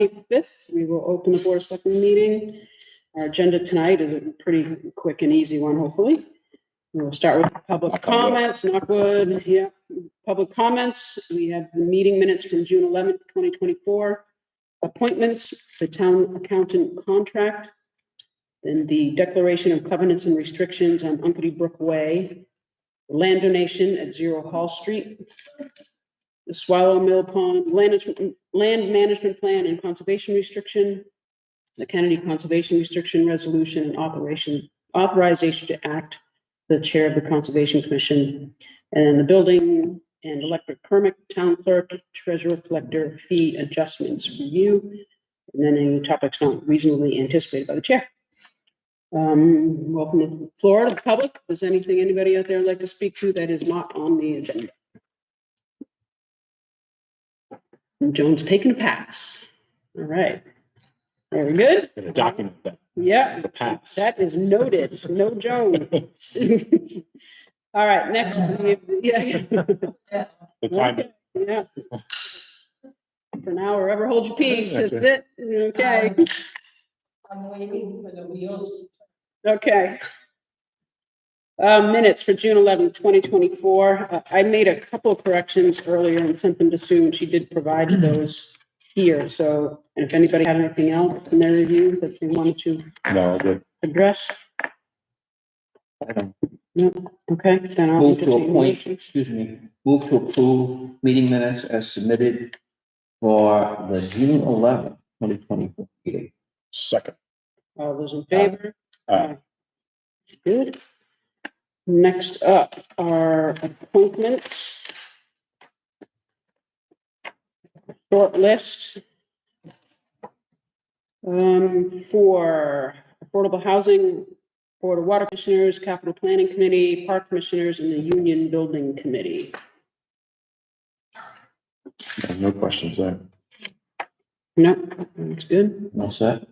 25th, we will open the Board of Selectmen meeting. Our agenda tonight is a pretty quick and easy one, hopefully. We'll start with public comments, knock wood, yeah. Public comments, we have the meeting minutes from June 11th, 2024. Appointments, the town accountant contract, and the declaration of covenants and restrictions on Umpity Brook Way, land donation at 0 Hall Street, the Swallow Mill Pond land management plan and conservation restriction, the Kennedy Conservation Restriction Resolution, and authorization to act the chair of the Conservation Commission, and the building and electric permit, town clerk, treasurer, collector, fee adjustments review, and then any topics not reasonably anticipated by the chair. Welcome to the floor to the public. Is there anything anybody out there would like to speak to that is not on the agenda? And Joan's taking a pass. All right. Very good. Gonna document that. Yeah, The pass. that is noted. No Joan. All right, next. Yeah. The time. Okay, yeah. For now, wherever hold your peace. That's it. Okay. I'm waiting for the wheels. Okay. Minutes for June 11th, 2024. I made a couple of corrections earlier and sent them to Sue, and she did provide those here. So if anybody had anything else in their review that they wanted to No, good. address, I don't no, okay, then I'll move to entertain a appoint, motion. excuse me, move to approve meeting minutes as submitted for the June 11th, 2024 meeting. Second. All those in favor? Aye. Good. Next up are appointments. Short list. For affordable housing, Board of Water Commissioners, Capital Planning Committee, Park Commissioners, and the Union Building Committee. No questions there. No, that's good. All set.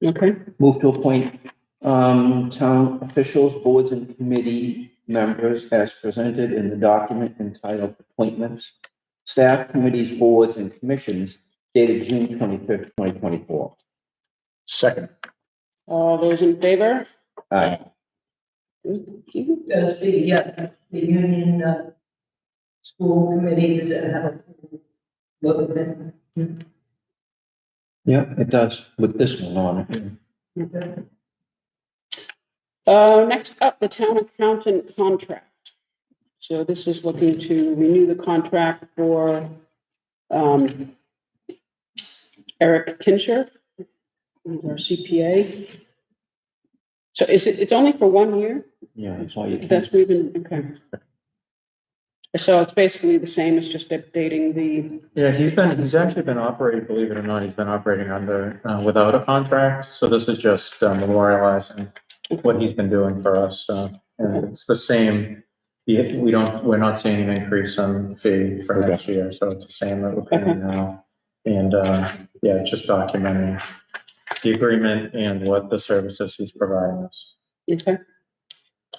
Okay. Move to appoint town officials, boards, and committee members as presented in the document entitled Appointments, Staff, Committees, Boards, and Commissions dated June 25th, 2024. Second. All those in favor? Aye. Good. Thank you. Does the union, school committee, does it have a look at it? Yeah, it does, with this one on it. Next up, the town accountant contract. So this is looking to renew the contract for Eric Kincher, who's our CPA. So it's only for 1 year? Yeah, that's all you can. That's moving, okay. So it's basically the same, it's just updating the, Yeah, he's actually been operating, believe it or not, he's been operating under, without a contract. So this is just memorializing what he's been doing for us. And it's the same, we're not seeing an increase on fee for next year. So it's the same that we're paying now. And, yeah, just documenting the agreement and what the services he's providing us. okay,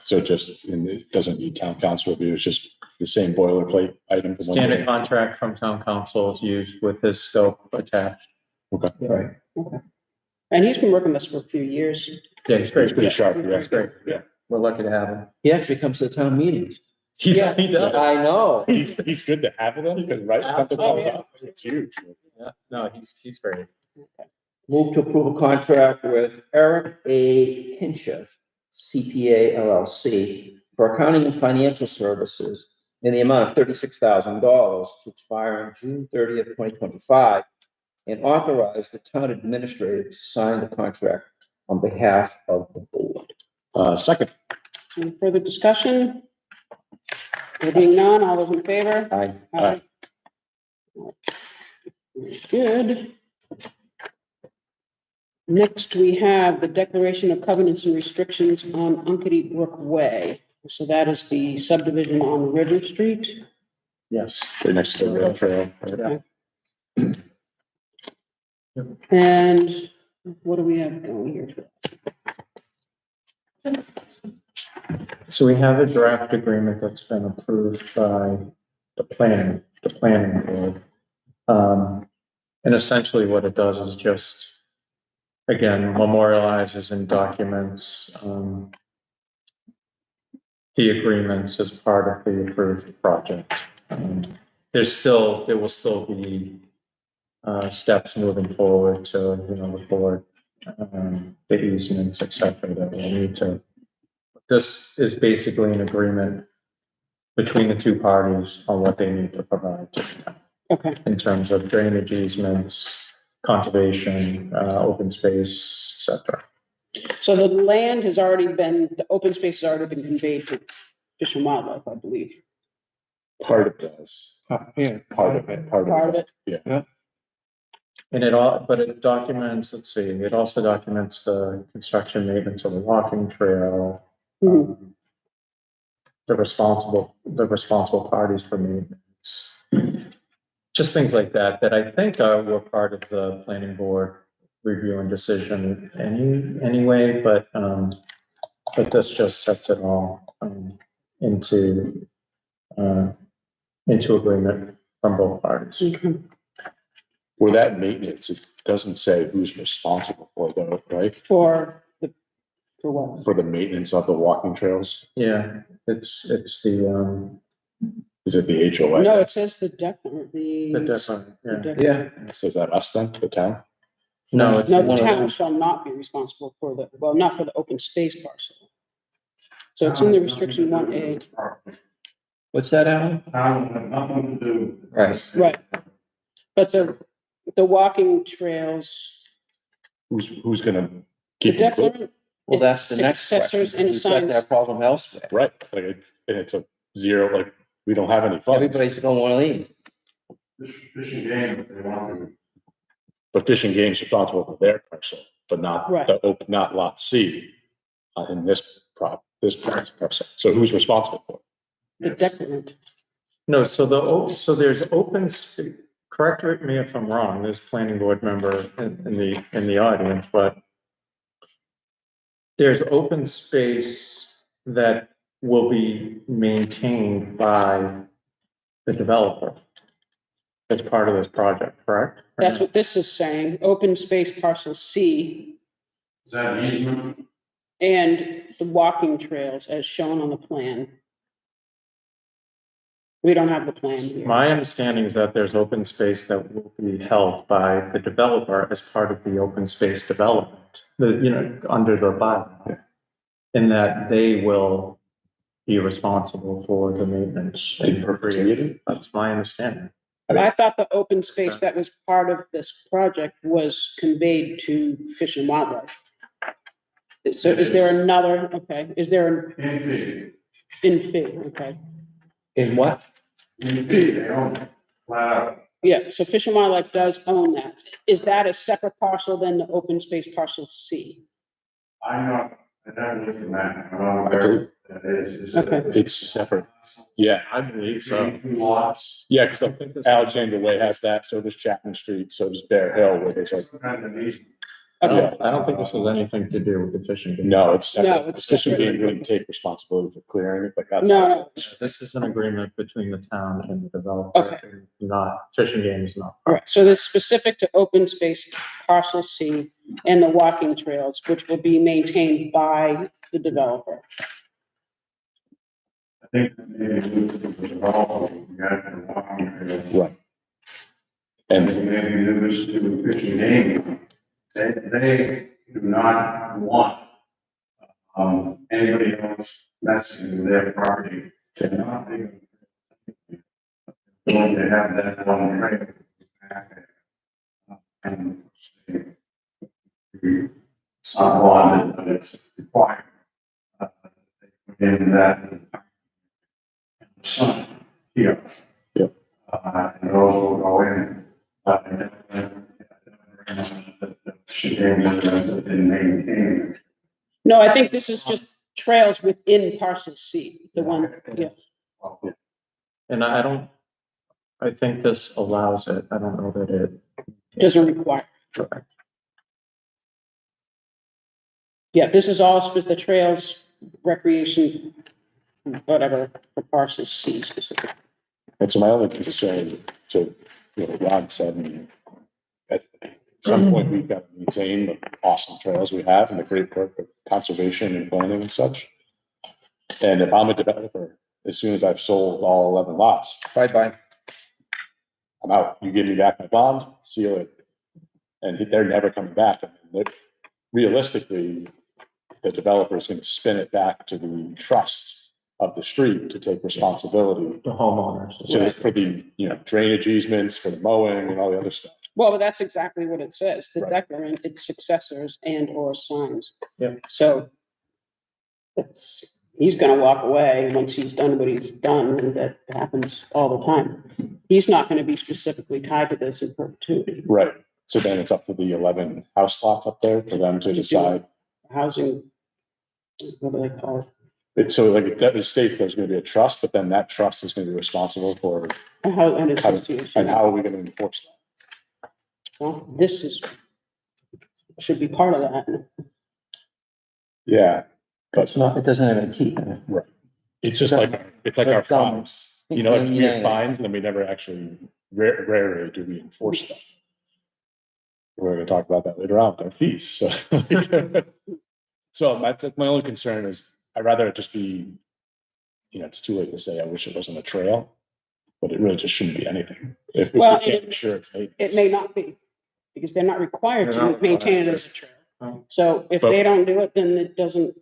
So just, and it doesn't need town council review, it's just the same boilerplate item. for 1 year. Standard contract from town council is used with his scope attached. Okay. Right. and he's been working this for a few years. Yeah, he's great. It's pretty sharp. Yeah. He's great. Yeah, we're lucky to have him. He actually comes to the town meetings. He Yeah. does. I know. He's good to have them, because right, something comes up, it's huge. Yeah, no, he's great. Move to approve a contract with Eric A. Kinchev, CPA LLC, for accounting and financial services in the amount of $36,000 to expire on June 30th, 2025, and authorize the town administrator to sign the contract on behalf of the board. Second. Any further discussion? There being none, all those in favor? Aye. Aye. Good. Next, we have the declaration of covenants and restrictions on Umpity Brook Way. So that is the subdivision on River Street. Yes. Right next to the rail trail. Yeah. And what do we have going here? So we have a draft agreement that's been approved by the planning board. And essentially what it does is just, again, memorializes and documents, the agreements as part of the approved project. There will still be, steps moving forward to, record, the easements, et cetera, that we'll need to. This is basically an agreement between the two parties on what they need to provide to the town Okay, in terms of drainage easements, conservation, open space, et cetera. so the land has already been, the open space has already been conveyed to Fish and Wildlife, I believe. Part of it does. Yeah. Part of it. Part Part of it, Yeah. And but it documents, let's see, it also documents the construction maintenance of the walking trail, Mhm. the responsible parties for maintenance. Just things like that, that I think were part of the planning board review and decision anyway, but this just sets it all, into agreement from both parties. Okay. For that maintenance, it doesn't say who's responsible for that, right? For what? For the maintenance of the walking trails? Yeah, it's the Is it the HOA? No, it says the different, different, yeah. Yeah, So is that us then, the town? No, it's No, the one of town them. shall not be responsible for the, well, not for the open space parcel. So it's in the restriction 1A, What's that, Alan? Town have nothing to do. Right. right? But the walking trails, Who's gonna the keep it clear? declarant. Well, that's the next question. Successors and We've got assigns. that problem elsewhere. Right, like, and it's a zero, like, we don't have any funds, Everybody's going one of these. Fishing game, if they want to. but Fish and Game's responsible for their parcel, but not Right. not lot C. In this parcel, so who's responsible for it? The declarant. No, so there's open space, correct me if I'm wrong, there's planning board member in the audience, but there's open space that will be maintained by the developer as part of this project, correct? That's what this is saying, open space parcel C Is that an easement? and the walking trails as shown on the plan. We don't have the plan here. My understanding is that there's open space that will be held by the developer as part of the open space development, under the bylaw. In that they will be responsible for the maintenance In perpetuity? That's my understanding. I thought the open space that was part of this project was conveyed to Fish and Wildlife. So is there another, okay, is there In fee, in fee, okay? In what? in fee, they own it, flat out. Yeah, so Fish and Wildlife does own that. Is that a separate parcel than the open space parcel C? I'm not, I never looked at that, I'm not aware that is. Okay. It's separate. Yeah, I believe so. Two lots. yeah, because Alexander Way has that, so does Chapman Street, so does Bear Hill, where there's like, Some kind of an easement. Okay. I don't think this has anything to do with the fishing. game. no, it's No, separate. it's Fish and separate. Game wouldn't take responsibility for clearing it, but that's. No. This is an agreement between the town and the developer. Okay. Not, fishing game is not. All right, so it's specific to open space parcel C and the walking trails, which will be maintained by the developer. I think that maybe the developer, we got the walking trail. Right. And And maybe use to fishing game. They do not want, anybody else messing with their property. They're not going to have that one trail back there. And it's not bonded, but it's required. They put in that sun here. Yep. And those will go in. She came in maintain. No, I think this is just trails within parcel C, the one, yeah. And I think this allows it. I don't know that it. Doesn't require. Yeah, this is all the trails, recreation, whatever, for parcel C specific. And so my only concern, so, Ron said, some point, we've got to maintain the awesome trails we have and the great work of conservation and planning and such. And if I'm a developer, as soon as I've sold all 11 lots, Bye-bye. I'm out. You give me back my bond, seal it. And they're never coming back. I mean, realistically, the developer is going to spin it back to the trust of the street to take responsibility The homeowners. for the, drainage easements, for the mowing and all the other stuff. Well, but that's exactly what it says, the Right. declarant, its successors and or signs. Yeah. So he's gonna walk away once he's done what he's done, and that happens all the time. He's not gonna be specifically tied to this in perpetuity. Right. So then it's up to the 11 house lots up there for them to decide. Housing, what do they call it? So like it states there's going to be a trust, but then that trust is going to be responsible for An association. and how are we going to enforce that? Well, this should be part of that. Yeah, It's not, it doesn't have any teeth in it. it's just like our dumb. fines. Like we Yeah. have fines and then we never actually, rarely do we enforce them. We're going to talk about that later on with our fees. So, so that's my only concern is I'd rather it just be, it's too late to say I wish it wasn't a trail, but it really just shouldn't be anything. If we Well, can't ensure it's made. It may not be, because they're not required They're not to maintain it required as a trail. Oh. So if But- they don't do it, then it doesn't,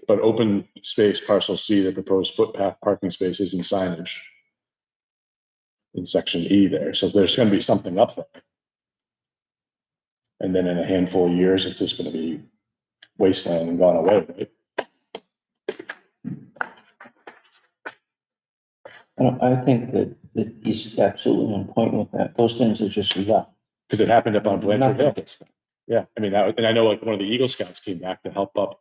But open space parcel C, the proposed footpath parking spaces and signage in section E there. So there's going to be something up there. And then in a handful of years, it's just going to be wasteland and gone away, right? I think that he's absolutely on point with that. Those things are just left. Because it happened up on Blanchard Nothing Hill. gets done. Yeah, I mean, and I know like one of the Eagle Scouts came back to help up,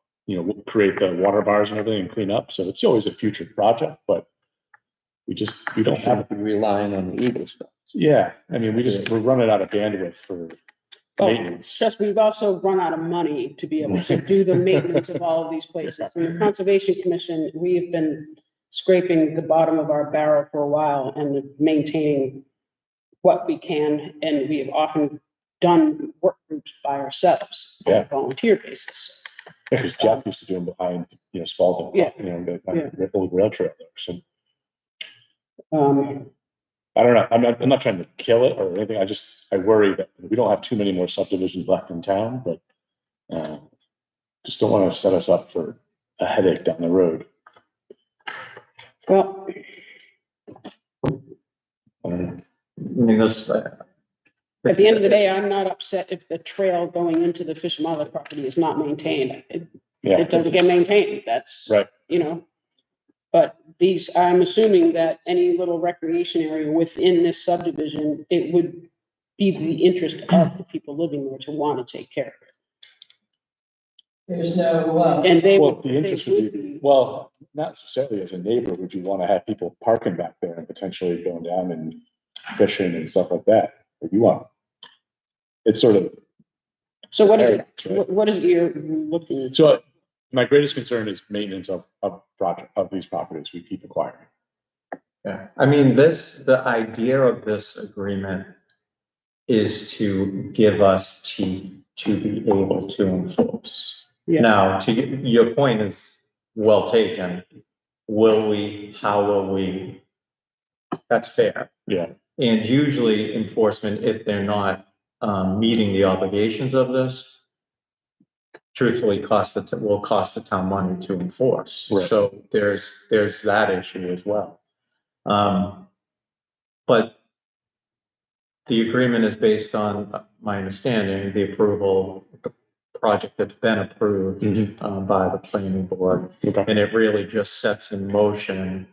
create the water bars and everything and clean up. So it's always a future project, but we don't have it. Shouldn't be relying on the Eagle Scouts. Yeah, I mean, we're running out of bandwidth for maintenance. trust me, we've also run out of money to be able to do the maintenance of all of these places. And the Conservation Commission, we have been scraping the bottom of our barrel for a while and maintaining what we can, and we have often done work groups by ourselves on a Yeah. volunteer basis. Because Jeff used to do them behind, Spalding. Yeah. The old rail trail there. So Um, I don't know. I'm not trying to kill it or anything. I worry that we don't have too many more subdivisions left in town, but just don't want to set us up for a headache down the road. well, I don't know. I mean, this, at the end of the day, I'm not upset if the trail going into the Fish and Wildlife property is not maintained. Yeah. It doesn't get maintained, that's. Right. But I'm assuming that any little recreation area within this subdivision, it would be the interest of the people living there to want to take care of it. There's no, And they Well, would. the interest would be, well, not necessarily as a neighbor, would you want to have people parking back there and potentially going down and fishing and stuff like that? If you want. It's sort of. So what is it, Right? what is it you're looking? So my greatest concern is maintenance of these properties we keep acquiring. yeah, I mean, the idea of this agreement is to give us to be able to enforce. Yeah. Now, your point is well taken. Will we, how will we? That's fair. Yeah. And usually enforcement, if they're not meeting the obligations of this, truthfully will cost the town money to enforce. Right. So there's that issue as well. But the agreement is based on my understanding, the approval, the project that's been approved by the planning board. Okay. And it really just sets in motion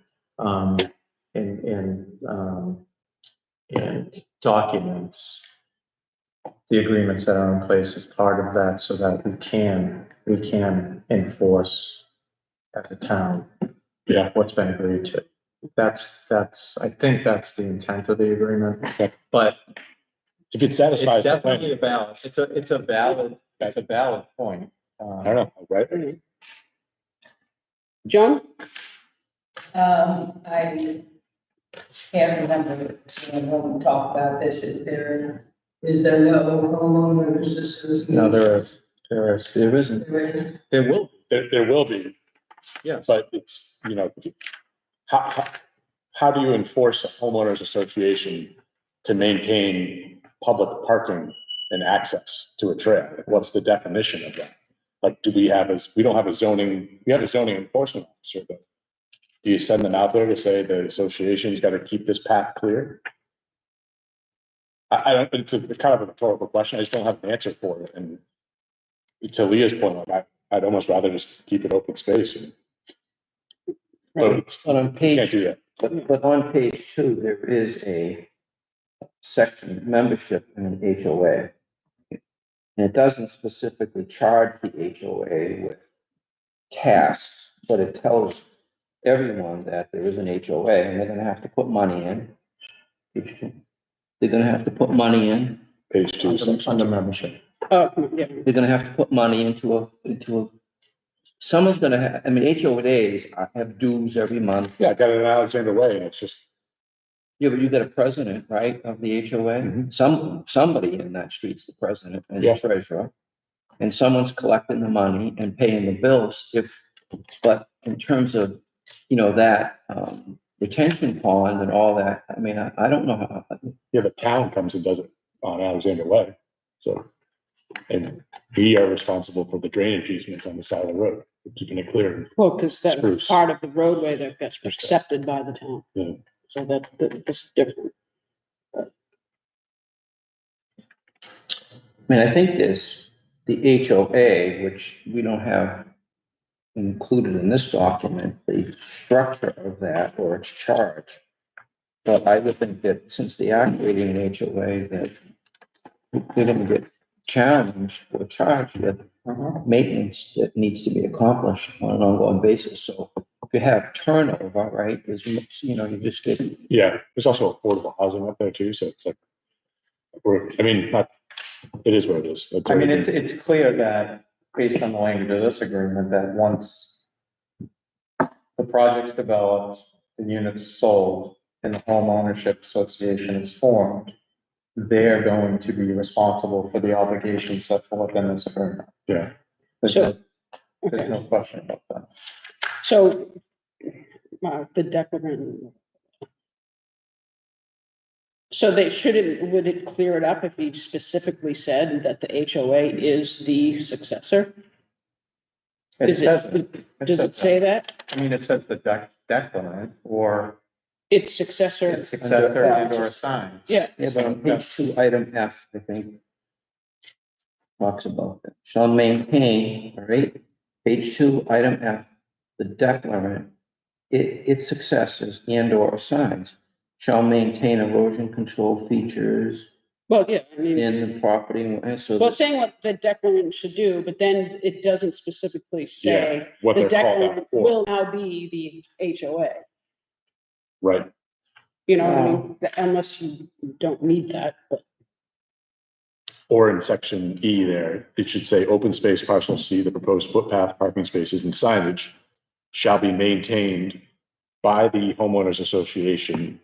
and documents the agreements that are in place as part of that so that we can enforce as a town. Yeah. What's been agreed to. I think that's the intent of the agreement, Okay. but If it satisfies. it's the definitely plan, a valid, it's a valid point. I don't know, right? John? I can't remember when we talked about this. Is there Is there no homeowners association? No, there is. There isn't. There will. There will be, Yes. but it's, how do you enforce a homeowners association to maintain public parking and access to a trail? Like, what's the definition of that? Like, we don't have a zoning, we have a zoning enforcement officer, but do you send them out there to say the association's got to keep this path clear? I don't, it's a kind of a rhetorical question. I just don't have an answer for it. And to Leah's point, like, I'd almost rather just keep it open space. But But on you can't page, do that. but on page 2, there is a section, membership in an HOA. And it doesn't specifically charge the HOA with tasks, but it tells everyone that there is an HOA and they're gonna have to put money in. Page 2. They're gonna have to put money in. Page 2, section Under 2. membership. Oh, yeah, They're gonna have to put money into a, someone's gonna have, I mean, HOAs have dues every month. Yeah, I got it in Alexander Way, and it's just, Yeah, but you got a president, right, of the HOA? Mhm. Somebody in that street's the president and the Yeah. treasurer. And someone's collecting the money and paying the bills but in terms of, that, retention pond and all that, I mean, I don't know how. yeah, the town comes and does it on Alexander Way. So, and we are responsible for the drainage easements on the side of the road, keeping it clear. well, because that's Spruce. part of the roadway that gets accepted by the town. Yeah. So that's different. I mean, I think there's the HOA, which we don't have included in this document, the structure of that or its charge. But I would think that since they are creating an HOA, that they're gonna get challenged or charged with maintenance that needs to be accomplished on an ongoing basis. So if you have turnover, right, you just get, Yeah, there's also affordable housing up there too, so it's like, it is what it is. I mean, it's clear that, based on the language of this agreement, that once the project's developed, the units are sold, and the home ownership association is formed, they're going to be responsible for the obligations set forth in this agreement. Yeah. There's So- no question about that. So, the declarant. So they shouldn't, would it clear it up if he specifically said that the HOA is the successor? It Is says it, it. does it say that? I mean, it says the declarant or Its successor? its successor and or assigned. Yeah. yeah, but on page 2, item F, I think, talks about that. Shall maintain, all right, page 2, item F, the declarant, its successors and or assigns shall maintain erosion control features Well, yeah, I mean, in the property, and so. well, it's saying what the declarant should do, but then it doesn't specifically say What the they're called out declarant for, will now be the HOA. right? You know, what I mean, unless you don't need that, but. Or in section E there, it should say open space parcel C, the proposed footpath, parking spaces and signage shall be maintained by the homeowners association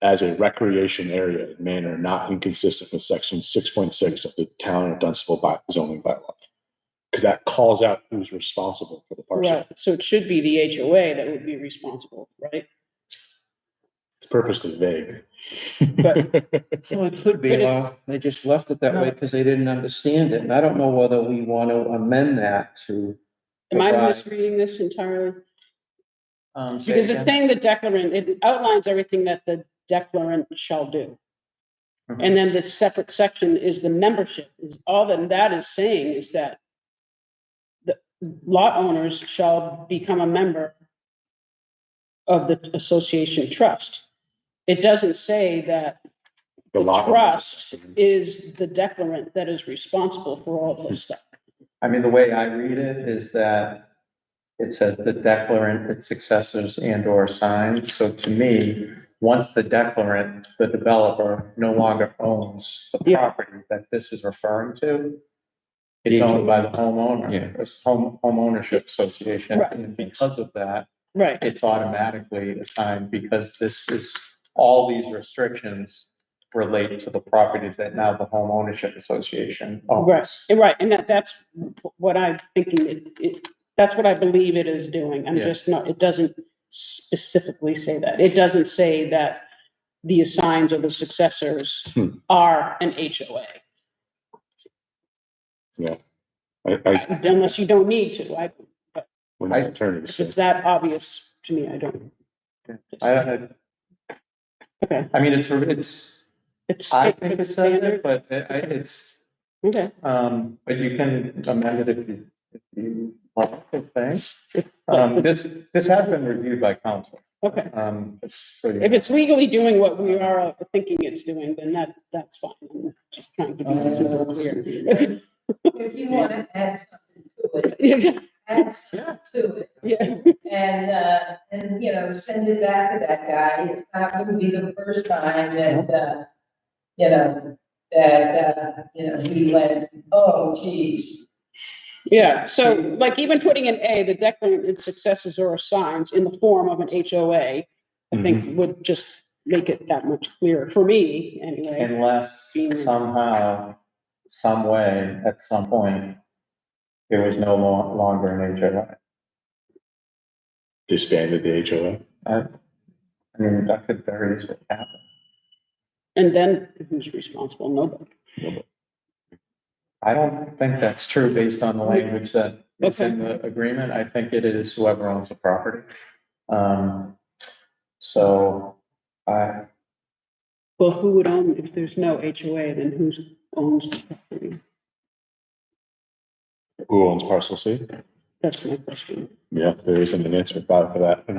as a recreation area in manner not inconsistent with section 6.6 of the town of Dunstable zoning bylaw. Because that calls out who's responsible for the parcel. Right, so it should be the HOA that would be responsible, right? It's purposely vague. But- Well, it could be, But it's- they just left it that way because they didn't understand it, and I don't know whether we want to amend that to. Am I provide- misreading this entirely? Say Because it's again? saying the declarant, it outlines everything that the declarant shall do. Mhm. And then the separate section is the membership, is all that is saying is that the lot owners shall become a member of the association trust. It doesn't say that the lot trust owners. is the declarant that is responsible for all this stuff. I mean, the way I read it is that it says the declarant, its successors and or signs. So to me, once the declarant, the developer no longer owns the Yeah. property that this is referring to, it's owned by the homeowner. Yeah. It's home ownership association. Right. And because of that, Right, it's automatically assigned because this is, all these restrictions relate to the property that now the home ownership association Right, owns. right, and that's what I'm thinking, that's what I believe it is doing, I'm Yeah. just not, it doesn't specifically say that, it doesn't say that the assigns or the successors are an HOA, unless you don't need to, we're not attorneys. if it's that obvious to me, I don't. Okay, I mean, it's, I think it it's says standard, it, but it's, okay. but you can amend it if you want, I think. But- This has been reviewed by council. Okay, So you- if it's legally doing what we are thinking it's doing, then that's fine, I'm just trying to be clear. If you want to add something to it, Yeah, add something to it. yeah, And, you know, send it back to that guy. It's not gonna be the first time that, you know, he went, oh, geez. yeah, so like even putting an A, the declarant its successors or assigns in the form of an HOA, I think would just make it that much clearer, for me, anyway. Unless somehow, some way, at some point, it was no longer an HOA. Disbanded the HOA. I mean, that could very easily happen. And then who's responsible? Nobody. I don't think that's true based on the language that is in the agreement. I think it is whoever owns the property. So I, Well, who would own, if there's no HOA, then who owns the property? Who owns parcel C? That's my question. Yeah, there isn't an answer for that in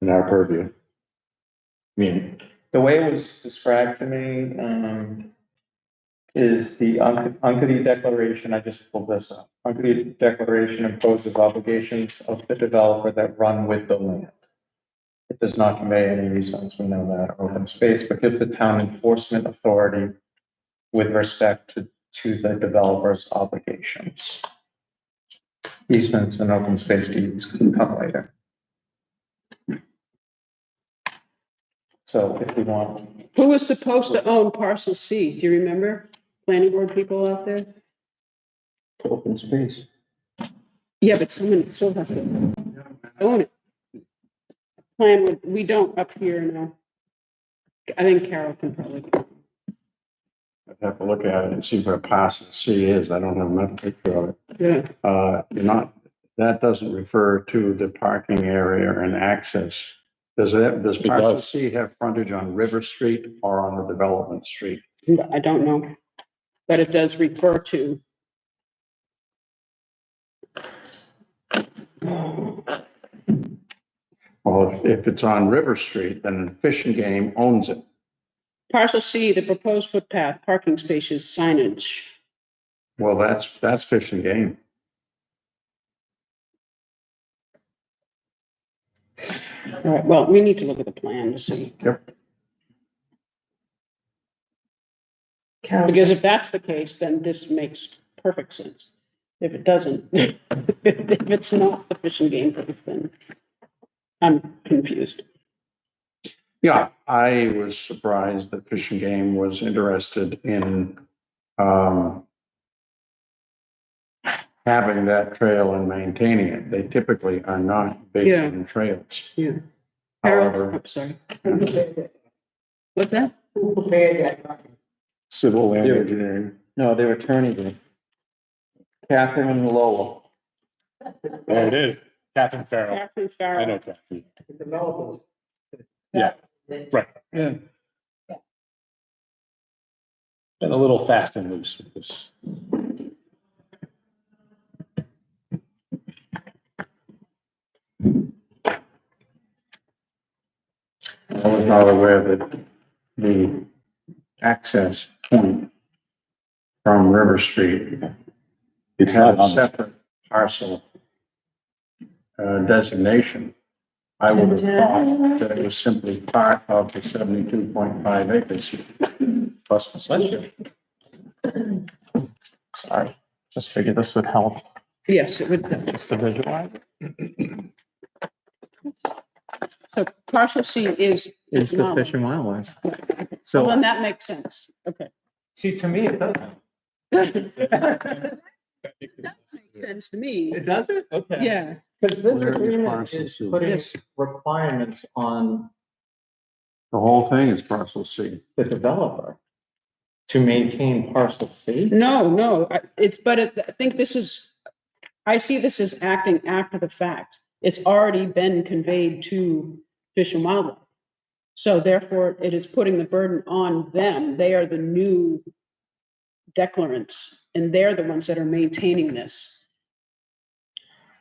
our purview. I mean, the way it was described to me, is the Uncody Declaration, I just pulled this up. Uncody Declaration imposes obligations of the developer that run with the land. It does not convey any easements, we know that, or open space, but gives the town enforcement authority with respect to the developer's obligations. Easements and open space deeds can come later. So if we want, Who is supposed to own parcel C? Do you remember? Planning board people out there? Open space. Yeah, but someone still has to own it. Plan would, we don't up here now. I think Carol can probably. I'd have to look at it and see where parcel C is. I don't have much picture of it. Yeah, You're not, that doesn't refer to the parking area and access. Does parcel does. C have frontage on River Street or on the development street? I don't know. But it does refer to. Well, if it's on River Street, then Fish and Game owns it. Parcel C, the proposed footpath, parking spaces, signage. Well, that's Fish and Game. All right, well, we need to look at the plan to see. Yep. Because if that's the case, then this makes perfect sense. If it doesn't, if it's not the Fish and Game place, then I'm confused. Yeah, I was surprised that Fish and Game was interested in, having that trail and maintaining it. They typically are not big Yeah. on trails. Yeah. Harold, However, I'm sorry. What's that? civil land Yeah. engineering. No, their attorney did. Catherine Lowell. There it is. Catherine Farrell. Catherine I Farrell. know Catherine. Developers. Yeah, right. Yeah. Been a little fast and loose with this. I was not aware that the access point from River Street It's had not a on, separate parcel designation. I would have thought that it was simply part of the 72.5 acres. plus, sorry, just figured this would help Yes, it would. just to visualize. So parcel C is is Fish and the Wildlife. Fish and Wildlife. Well, then So, that makes sense. Okay. see, to me, it doesn't. That makes sense to me. It doesn't? Okay. Yeah, Because this Where is agreement parcel is C? putting Yes. requirements on The whole thing is parcel C. the developer to maintain parcel C. no, I think I see this as acting after the fact. It's already been conveyed to Fish and Wildlife. So therefore, it is putting the burden on them. They are the new declarants, and they're the ones that are maintaining this.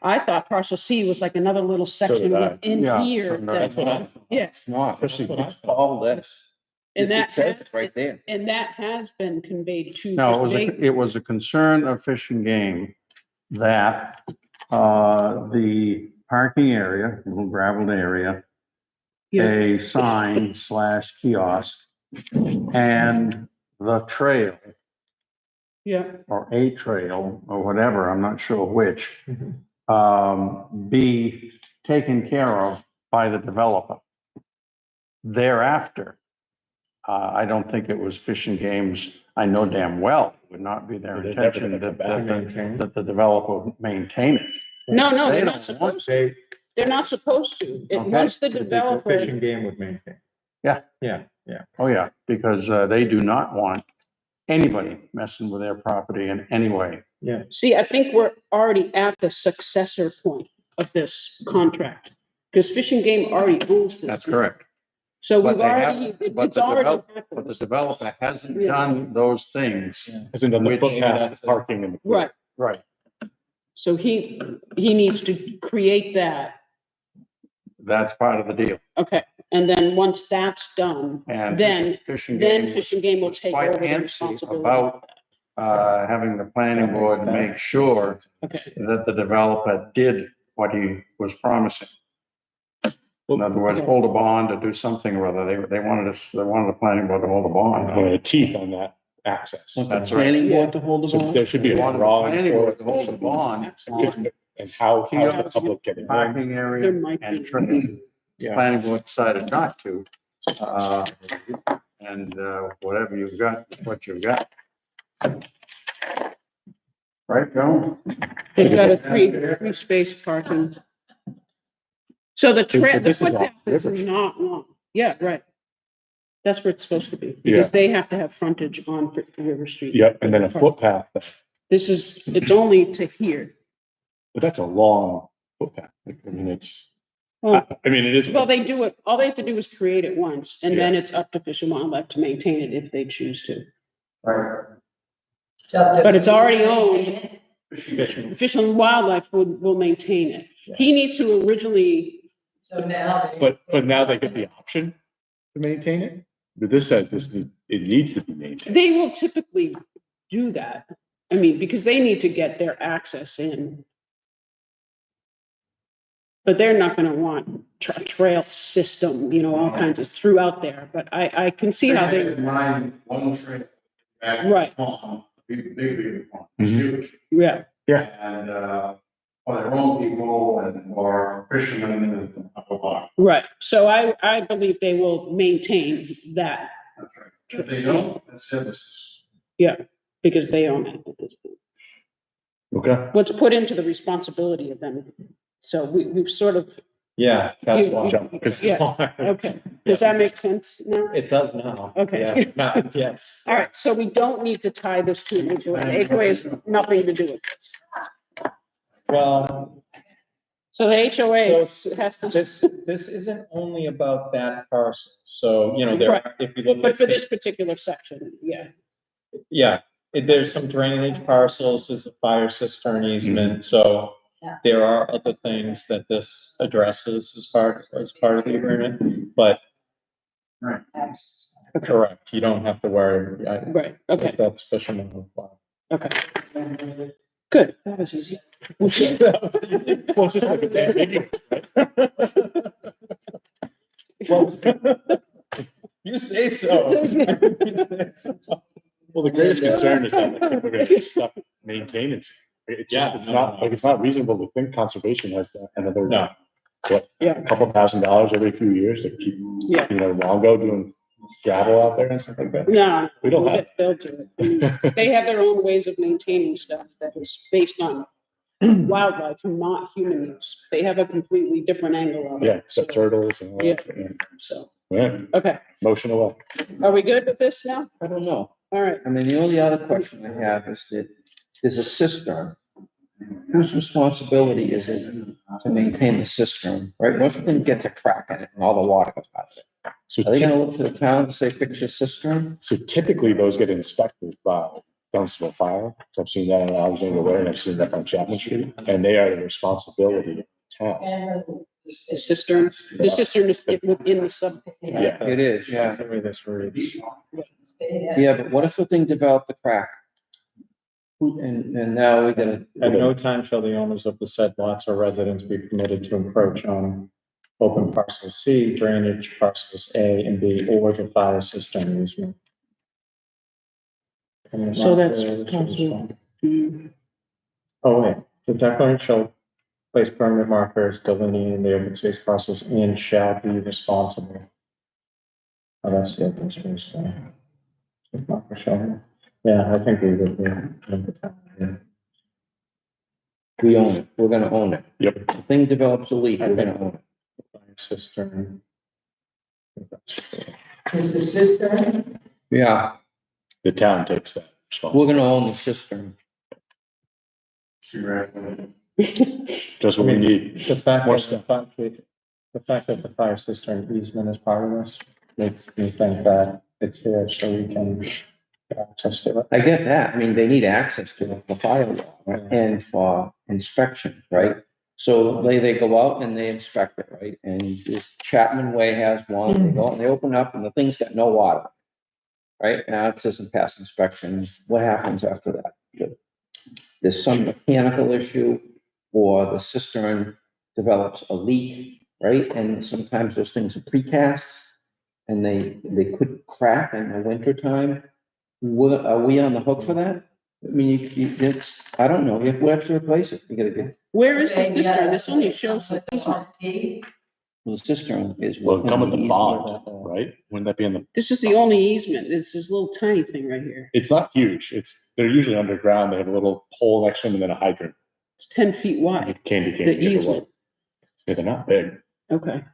I thought parcel C was like another little section did I. within Yeah, here. so no, that- That's what I, Yeah, It's not. It's all this. and It that, says it right there. and that has been conveyed to. No, they- it was a concern of Fish and Game that, the parking area, little gravelled area, Yeah, a sign / kiosk, and the trail yeah, or a trail or whatever, I'm not sure which, be taken care of by the developer. Thereafter, I don't think it was Fish and Game's, I know damn well, it would not be their They're never intention gonna come that, back. that the developer maintain it. no, They they're don't not supposed to. They, They're not supposed to. Okay. Once the the developer, Fish and Game would maintain. Yeah. Yeah, yeah. Oh, yeah, because they do not want anybody messing with their property in any way. see, I think we're already at the successor point of this contract. Because Fish and Game already owns this. That's now. correct. So But we've they have- already, but it's the already But the happened. developer hasn't Yeah. done those things. isn't on the Which- footpath, parking and. Right. Right. So he needs to create that. That's part of the deal. Okay. And then once that's done, And then, Fish and Game then Fish and Game will was take quite over the antsy responsibility. about having the planning board make sure Okay. that the developer did what he was promising. In other words, hold a bond or do something or other. They wanted the planning board to hold a bond. Teeth on that access. That's right. Planning board to hold the So bond? there should be They a wanted the drawing planning for board it. to hold a bond on And how's the public getting in? parking There area might and be. trail. Yeah. Planning board decided not to. And whatever you've got, what you've got. Right, Joe? They've got a three space parking. So the But this is all footpath is River Street. not long. Yeah, right. That's where it's supposed to be, because they have to have frontage on River Street. Yep, and then a footpath, It's only to here. but that's a long footpath. I mean, it's, Well, I mean, it is. well, they do it, all they have to do is create it once, and then it's up to Fish and Wildlife to maintain it if they choose to. But it's already owned. Fish and Wildlife will maintain it. He needs to originally, So now. But now they get the option to maintain it? But this says it needs to be maintained. they will typically do that. I mean, because they need to get their access in. But they're not gonna want trail system, all kinds of throughout there, but I can see how they, Mine, one trip. back Right. home, big pond, Mhm. huge. yeah, And, for their own people and for fishermen and blah, blah, blah. right. So I believe they will maintain that That's right. If they don't, that's it, this because they own it at this point. Okay. What's put into the responsibility of them. So we've sort of, Yeah, that's You- why. Because Yeah. okay. Does that make sense now? It does now. Okay. Yeah, not- yes. All right, so we don't need to tie this to an HOA. The HOA has nothing to do with this. Well, So the HOA So has to, this isn't only about that parcel. So, there, if you look but at. for this particular section, yeah. Yeah, there's some drainage parcels, there's a fire cistern easement, so Yeah. there are other things that this addresses as part of the agreement, but correct, you don't have to worry. Right, okay, That's fisherman. okay. Good, that was easy. Well, it's just like it's ambiguous, right? You say so. Well, the greatest concern is that like, we're gonna stop maintaining. It's Yeah, just, it's no, not, no. like, it's not reasonable to think conservation has another. No. what, Yeah. a couple $1,000 every few years to keep, Yeah. Longo doing gravel out there and stuff like that? No. We don't we'll have- get billed to it. I mean, they have their own ways of maintaining stuff that is based on wildlife and not human use. They have a completely different angle of it. Yeah, so turtles and all Yeah. that. So, Yeah, okay, motion away. are we good with this now? I don't know. All right. I mean, the only other question I have is that there's a cistern. Whose responsibility is it to maintain the cistern, right? What if the thing gets a crack in it and all the water goes out of it? So Are they gonna look to the town to say, fix your cistern? So typically those get inspected by Dunstable Fire. So I've seen that in Alexander Way and I've seen that on Chapman Street, and they are the responsibility of the town. And The cistern is within the sub. Yeah. It is, That's yeah. the way this reads. Yeah, but what if the thing developed a crack? And now we gotta, At no time shall the owners of the said lots or residents be permitted to encroach on open parcel C, drainage parcels A and B, or the fire cistern easement. So that's possible. Oh, wait, the declarant shall place permanent markers delineating the open space parcels and shall be responsible. Oh, that's the open space thing. Marker shall, yeah, I think we would be. we own it, we're gonna own it. Yep. The thing develops a leak, we're gonna own it. Fire cistern. Is the cistern? Yeah, The town takes that we're responsibility. gonna own the cistern. Congratulations. Just what we need. The fact More that, the fact that the fire cistern easement is part of this makes me think that it's there so we can get access to it. I get that. I mean, they need access to it for firewall, right? And for inspection, right? So they go out and they inspect it, right? And this Chapman Way has one, they go out and they open up and the thing's got no water. Right? Now it doesn't pass inspection. What happens after that? There's some mechanical issue or the cistern develops a leak, right? And sometimes those things are precasts and they could crack in the winter time. Are we on the hook for that? I mean, it's, I don't know, we have to replace it. You gotta get, Where is the cistern? This only shows the easement. the cistern is. Well, come with the within bond, right? Wouldn't that be in the, This is the only easement. It's this little tiny thing right here. it's not huge. They're usually underground. They have a little hole next to them and then a hydrant. It's 10 feet wide, Candy the cane. give away. easement. Yeah, they're not big, Okay.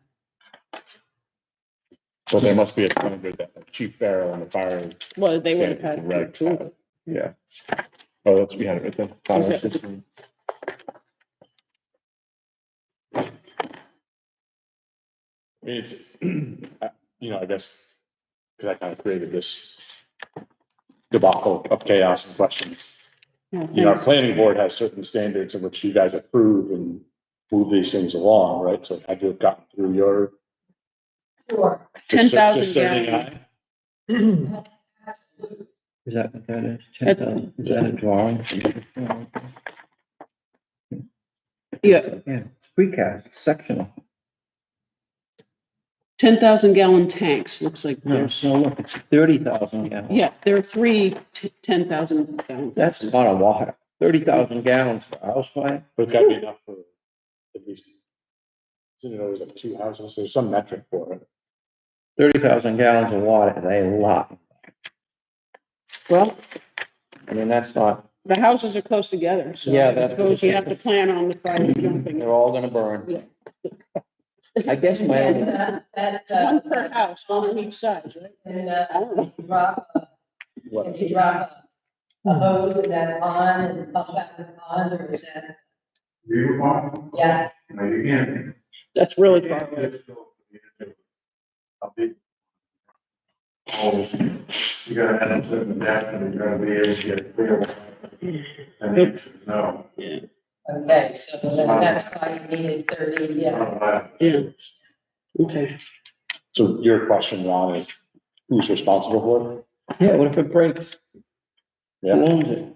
but there must be a standard that Chief Farrell and the fire. Well, they would have had. Right. to approve it. Yeah. Oh, that's, we had it right there. Fire Okay. system. I mean, it's, I guess, because I kind of created this debacle of chaos and questions. Yeah, Our thanks. planning board has certain standards in which you guys approve and move these things along, right? So had to have gotten through your. Sure. 10,000 discerning gallons. eye. Is that what that is? 10,000? Is that a drawing? Yeah, Yeah, it's precast, it's sectional. 10,000 gallon tanks, looks like No, there's, no, look, it's 30,000 gallons. yeah, there are three 10,000 gallon. That's a lot of water. 30,000 gallons for a house fire. But it's gotta be enough for at least. Isn't it always like 2 houses? There's some metric for it. 30,000 gallons of water is a lot. Well, I mean, that's not, the houses are close together, so Yeah, I that's- suppose you have to plan on the fire jumping. they're all gonna burn. Yeah. I guess my only, One per house, one on each side, right? And, I don't know. What? if you drop a hose in that pond and pump out the pond, or is that, You want? yeah, No, you can't. That's really far away. A big. Oh, you gotta have a certain depth and you gotta be able to get clear. And the answer is no. Yeah, okay, so then that's why you needed 30, yeah. yeah, okay. So your question, Ron, is who's responsible for it? yeah, what if it breaks? Who Yeah, owns it?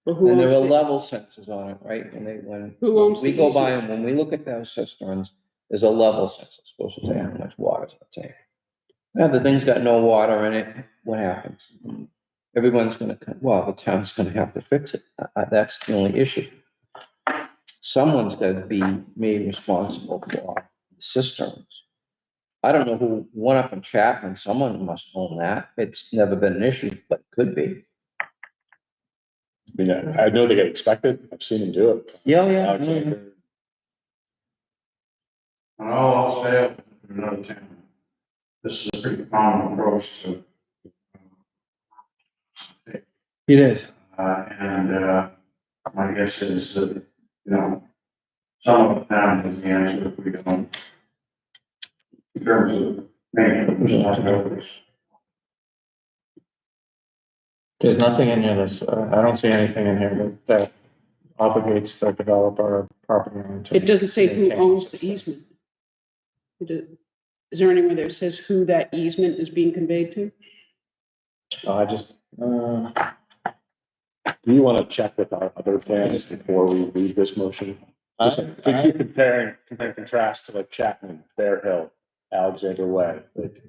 But who And there owns are the- level sensors on it, right? When Who owns we the go by easement? them, when we look at those cisterns, there's a level sensor supposed to say how much water is in the tank. Now, the thing's got no water in it, what happens? Everyone's gonna, well, the town's gonna have to fix it. That's the only issue. someone's gotta be made responsible for cisterns. I don't know who, one up in Chapman, someone must own that. It's never been an issue, but it could be. I mean, I know they get expected. I've seen them do it. Yeah, Alexander. And all I'll say, another town, this is a pretty common approach to. It is. My guess is that, you know, some of the town has the answer if we don't. In terms of making responsibilities. There's nothing in here that's, I don't see anything in here that obligates the developer or property owner to. It doesn't say who maintain owns the system. easement. Is there anywhere that says who that easement is being conveyed to? I just, Do you want to check with our other plans before we read this motion? Just I- compare and contrast to like Chapman, Bear Hill, Alexander Way. Like,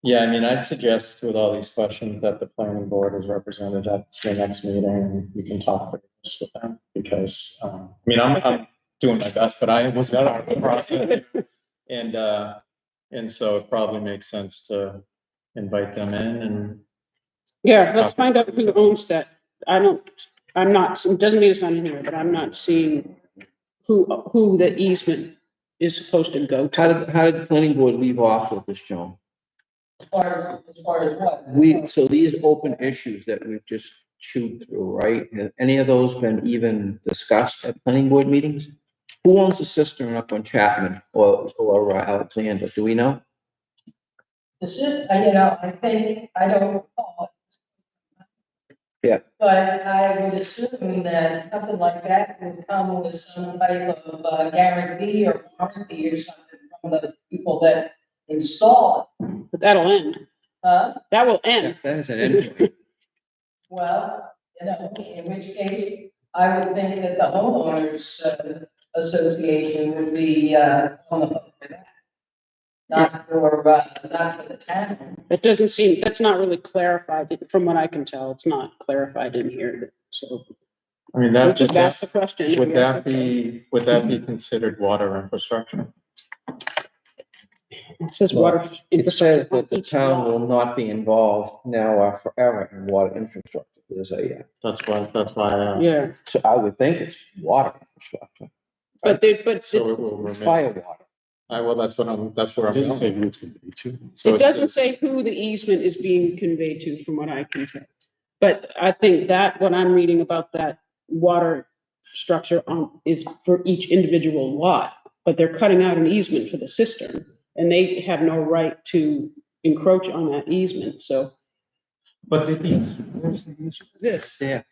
yeah, I mean, I'd suggest with all these questions that the planning board is represented at the next meeting and we can talk through this with them because, I mean, I'm doing my best, but I was not part of the process. And so it probably makes sense to invite them in and. Yeah, let's find out who owns that. I'm not, it doesn't mean it's not in here, but I'm not seeing who the easement is supposed to go to. How did the planning board leave off with this, Joan? As far as what? So these open issues that we've just chewed through, right? Have any of those been even discussed at planning board meetings? Who owns the cistern up on Chapman or Alexander? Do we know? It's just, you know, I think, I don't recall. Yeah. But I would assume that something like that would come with some type of guarantee or warranty or something from the people that install But that'll end. it. That will end. That is an endpoint. Well, you know, in which case, I would think that the homeowners association would be on the hook for that. Not for the town. It doesn't seem, that's not really clarified, from what I can tell, it's not clarified in here, so. I mean, We'll that, just ask the question. would that be considered water infrastructure? It says water. It says that the infrastructure. town will not be involved now or forever in water infrastructure. There's a, That's why I asked. Yeah, so I would think it's water infrastructure, but So it will it's remain. fire water. Well, that's where It I'm doesn't say going. who it's going to be to. So it doesn't say who the easement is being conveyed to, from what I can tell. But I think that what I'm reading about that water structure is for each individual lot, but they're cutting out an easement for the cistern, and they have no right to encroach on that easement, so But where's the easement? this, Yeah,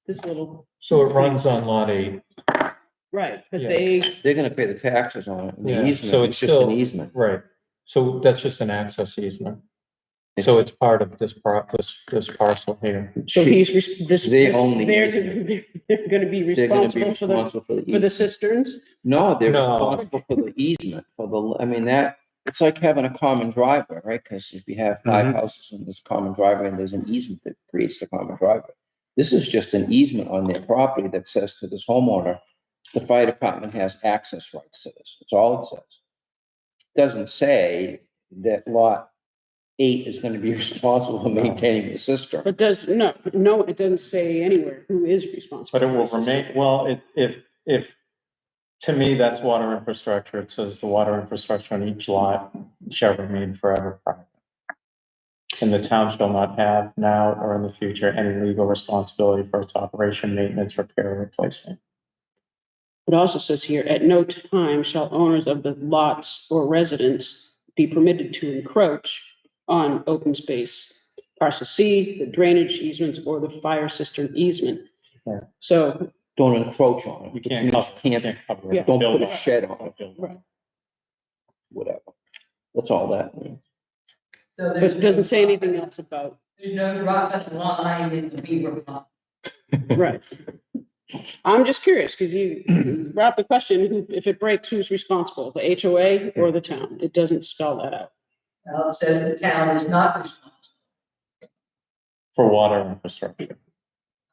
this little, So it runs on lot 8. right, but Yeah. they're gonna pay the taxes on it. Yeah, The so easement, it's it's just an still- easement. Right. So that's just an access easement. So it's part of this parcel here. so he's, They own the they're easement. they're gonna be They're gonna be responsible for the, responsible for the for the easement. cisterns? No, they're No. responsible for the easement, for the, I mean, that, it's like having a common driveway, right? Because if you have 5 Mhm. houses and there's a common driveway and there's an easement that creates the common driveway. This is just an easement on their property that says to this homeowner, the fire department has access rights to this. That's all it says. Doesn't say that lot 8 is gonna be responsible for maintaining the cistern. But no, it doesn't say anywhere who is responsible. But it for will the cistern. remain, well, if, to me, that's water infrastructure. It says the water infrastructure on each lot shall remain forever private. And the town shall not have now or in the future any legal responsibility for its operation, maintenance, repair, or replacement. It also says here, at no time shall owners of the lots or residents be permitted to encroach on open space. Parcel C, the drainage easements, or the fire cistern easement. Yeah. So, Don't encroach on it. You which can't means cover, you you can't, can't cover it. Yeah. don't Build put a on it. shed on it, Don't build on it. right, whatever. That's all that means. So but it doesn't say anything else about, There's no dropping the line in the beaver pond. right. I'm just curious, because you brought up the question, who, if it breaks, who's responsible, the HOA or the town? It doesn't spell that out. Well, it says the town is not responsible. For water infrastructure.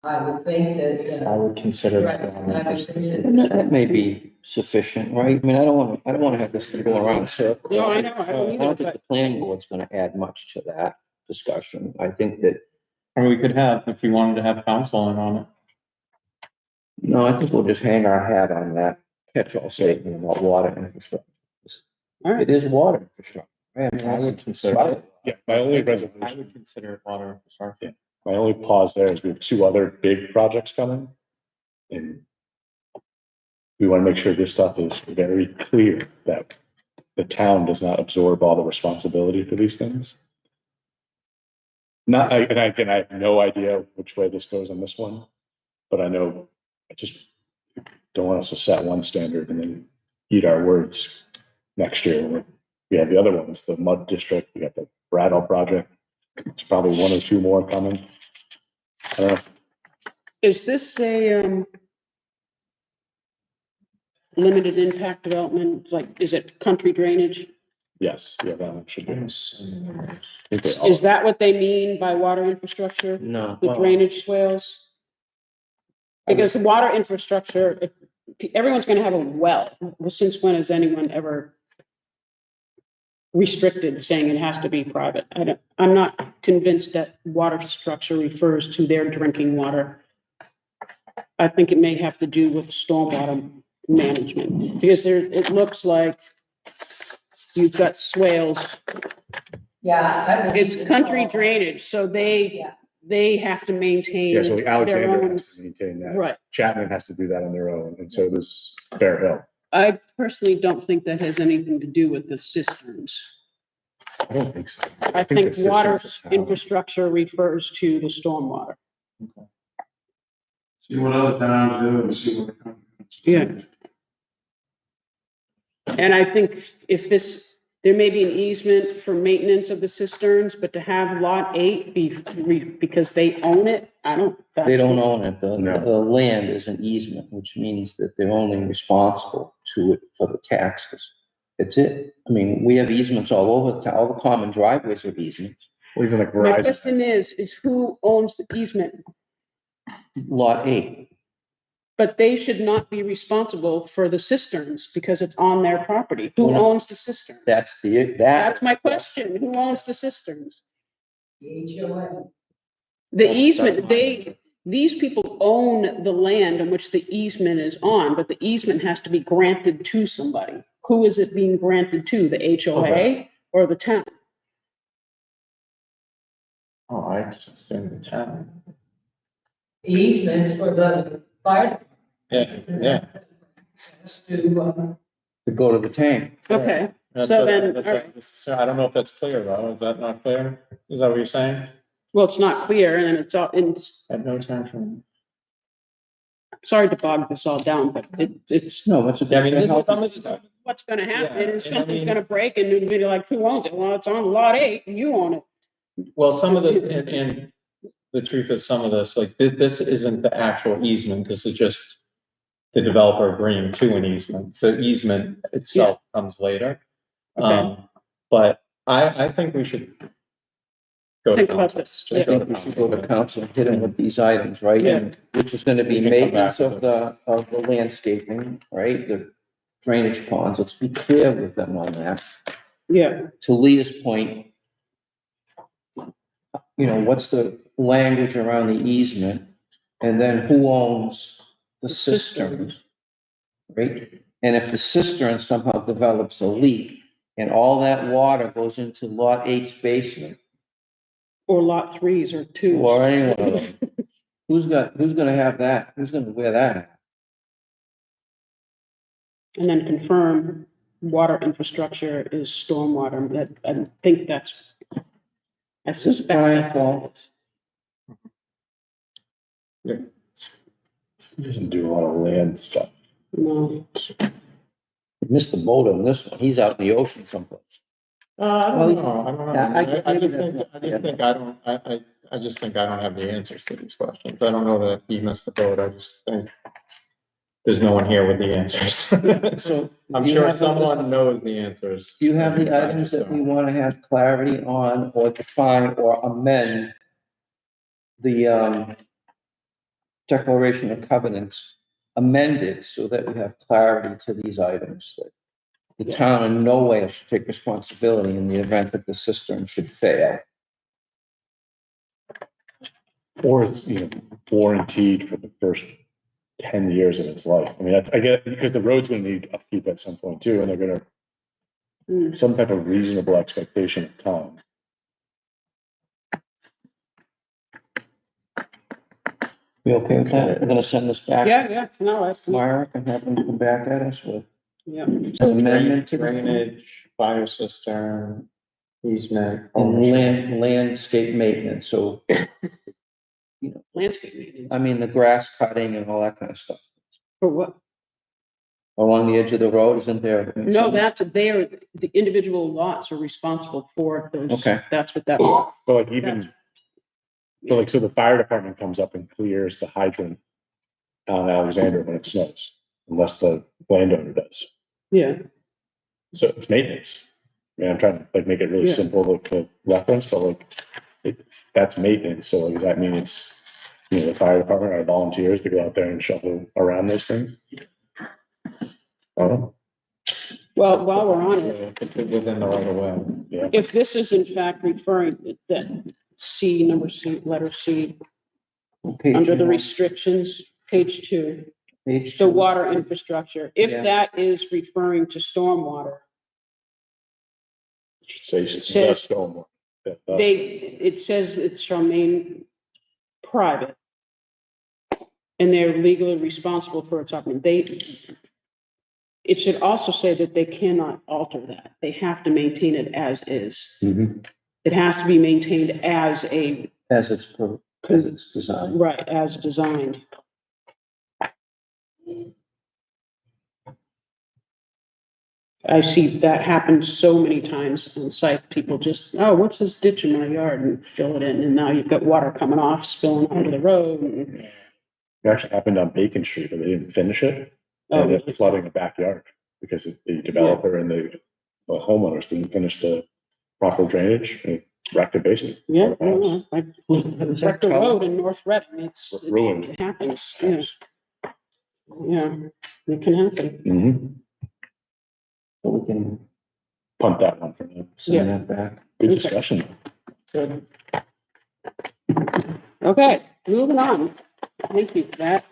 I would think that, I would consider right, that. I would think And that may be sufficient, right? I mean, I don't wanna have this thing going around in circles. No, I know, I don't I don't either, think but the planning board's gonna add much to that discussion. I think that, Or we could have, if you wanted to have council in on it. no, I think we'll just hang our hat on that catch-all statement about water infrastructure. all right. It is water infrastructure. Right? I mean, I would consider it's- it. Yeah, my only I reservation, would consider it water infrastructure. my only pause there is we have two other big projects coming. And we want to make sure this stuff is very clear that the town does not absorb all the responsibility for these things. Not, and again, I have no idea which way this goes on this one, but I know I just don't want us to set one standard and then eat our words next year. We have the other ones, the mud district, we got the Brattle project. There's probably one or two more coming. I don't know. Is this a, limited impact development, like, is it country drainage? Yes, yeah, that one should be. I think they all- Is that what they mean by water infrastructure, No. the drainage swales? Because water infrastructure, everyone's gonna have a well. Well, since when has anyone ever restricted saying it has to be private? I'm not convinced that water structure refers to their drinking water. I think it may have to do with stormwater management, because it looks like you've got swales. yeah. It's country drainage, so Yeah. they have to maintain Yeah, so the their Alexander own. has to maintain that. Right. Chapman has to do that on their own, and so does Bear Hill. I personally don't think that has anything to do with the cisterns. I don't think so. I think the water systems are- infrastructure refers to the stormwater. See what other towns do and see what. Yeah. And I think if there may be an easement for maintenance of the cisterns, but to have lot 8 because they own it, I don't. They don't own it. No. The land is an easement, which means that they're only responsible to it for the taxes. That's it. I mean, we have easements all over town. All the common driveways have easements. Well, even like My Verizon. question is who owns the easement? Lot 8. But they should not be responsible for the cisterns because it's on their property. Who Well, no. owns the cisterns? That's My question. Who owns the cisterns? The HOA. The That's easement, my- these people own the land on which the easement is on, but the easement has to be granted to somebody. Who is it being granted to? The HOA or the town? Oh, I just assumed the town. Easement for the fire. Yeah, yeah. To, To go to the tank. Okay, That's so what- then, that's all what- So I don't know if that's clear though. Is that not clear? Is that what you're saying? well, it's not clear and it's all, and At no time from. sorry to bog this all down, but it's, No, that's a Yeah, I mean, good. this is, what's gonna happen Yeah, is and I something's mean- gonna break and it'll be like, who owns it? Well, it's on lot 8 and you own it. well, some of the, and the truth is some of this, like, this isn't the actual easement. This is just the developer agreeing to an easement. The easement itself comes later. Okay. But I think we should go to Think about council. this. I Just go think to we should go to council. council and hit them with these items, right? Yeah. And which is gonna be We can come maintenance back to of the landscaping, right? The drainage ponds. Let's be clear with them on that. Yeah, To Leah's point, you know, what's the language around the easement? And then who owns the cistern? Right? And if the cistern somehow develops a leak and all that water goes into lot 8's basement, or lot 3s or 2s. or any one of them, who's gonna have that? Who's gonna wear that? And then confirm water infrastructure is stormwater. That, I think that's. I Is this suspect. Brian that's Fall? what it is. He doesn't do a lot of land stuff. No, Missed the boat on this one. He's out in the ocean someplace. I Well, don't know, I don't know. yeah, I maybe just think, that's I not- just think I don't, I just think I don't have the answers to these questions. I don't know that he missed the boat. I just think there's no one here with the answers. So. I'm do you sure have the- someone knows the answers. Do you have the items that we want to have clarity on or define or amend the declaration of covenants amended so that we have clarity to these items, that the town in no way should take responsibility in the event that the cistern should fail. Or it's, warranted for the first 10 years of its life. I mean, I get it, because the road's gonna need upkeep at some point too, and they're gonna, some type of reasonable expectation of time. You okay with that? We're gonna send this back Yeah, no, to that's, Mark and have them come back at us with yeah. an amendment to the Drainage, fire cistern, easement. and landscape maintenance, so, Landscape maintenance. I mean, the grass cutting and all that kind of stuff. For what? Along the edge of the road, isn't there? No, that's, the individual lots are responsible for those. Okay. That's what that. But like even, but like, so the fire department comes up and clears the hydrant on Alexander when it snows, unless the landowner does. Yeah, So it's maintenance. I mean, I'm trying to like make it really Yeah. simple to reference, but like, that's maintenance. So like, does that mean it's, the fire department or volunteers to go out there and shovel around those things? Oh, well, while we're on it, Within the right of way. yeah. if this is in fact referring, that C, number C, letter C, Page under the two, restrictions, page 2, page the two. water infrastructure, if Yeah. that is referring to stormwater, It should say It says- just stormwater. That's- it says it shall remain private. And they're legally responsible for its operation. It should also say that they cannot alter that. They have to maintain it as is. Mhm. It has to be maintained as As it's designed. right, as designed. I see that happen so many times on site. People just, oh, what's this ditch in my yard, and fill it in, and now you've got water coming off, spilling onto the road. And, It actually happened on Bacon Street, but they didn't finish it. oh, And it flooding the backyard because the developer and the homeowners didn't finish the proper drainage and wrecked the basement. yeah, Or house. like Who's that? Rector Road in North Reading, it Ruined. happens, yeah. Yeah, it can happen. Mhm. So we can Punt that one for them. send that back. Good Okay. discussion. Good. Okay, moving on. Thank you for that.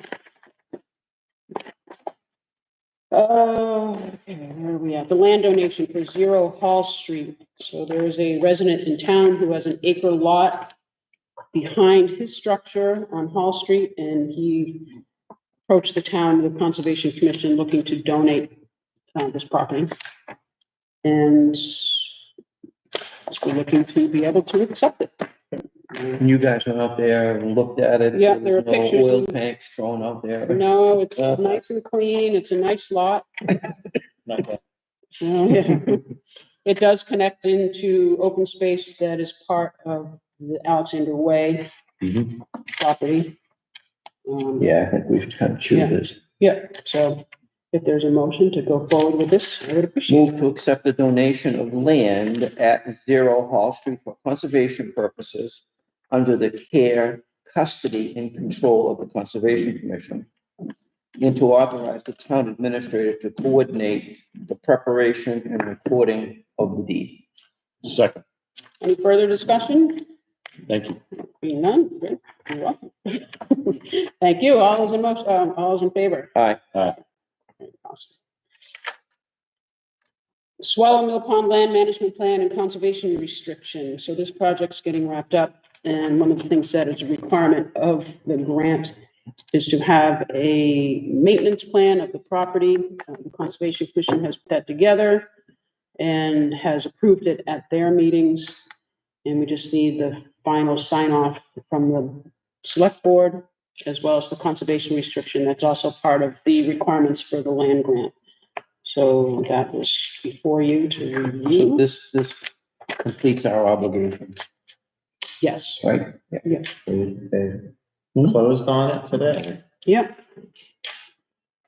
Okay, where are we at? The land donation for 0 Hall Street. So there is a resident in town who has an acre lot behind his structure on Hall Street, and he approached the town, the Conservation Commission, looking to donate this property. And we're looking to be able to accept it. And you guys went out there and looked at it. so Yeah, there are there's no pictures. oil tanks thrown out there. No, it's nice and clean. It's a nice lot. Not bad. Oh, yeah. It does connect into open space that is part of the Alexander Way Mhm. property. Yeah, I think we've kind of chewed this. Yeah, so if there's a motion to go forward with this, I would appreciate Move it. to accept the donation of land at 0 Hall Street for conservation purposes under the care, custody, and control of the Conservation Commission. And to authorize the town administrator to coordinate the preparation and recording of the deed. Second, Any further discussion? thank you. Being none, great. You're welcome. Thank you. All those in favor? Aye. Awesome. Swallow Mill Pond Land Management Plan and Conservation Restriction. So this project's getting wrapped up, and one of the things that is a requirement of the grant is to have a maintenance plan of the property. The Conservation Commission has put that together and has approved it at their meetings. And we just need the final sign off from the select board, as well as the conservation restriction. That's also part of the requirements for the land grant. So that was before you to So review. this completes our obligations, Yes, right? Yeah. Closed on it today? yep,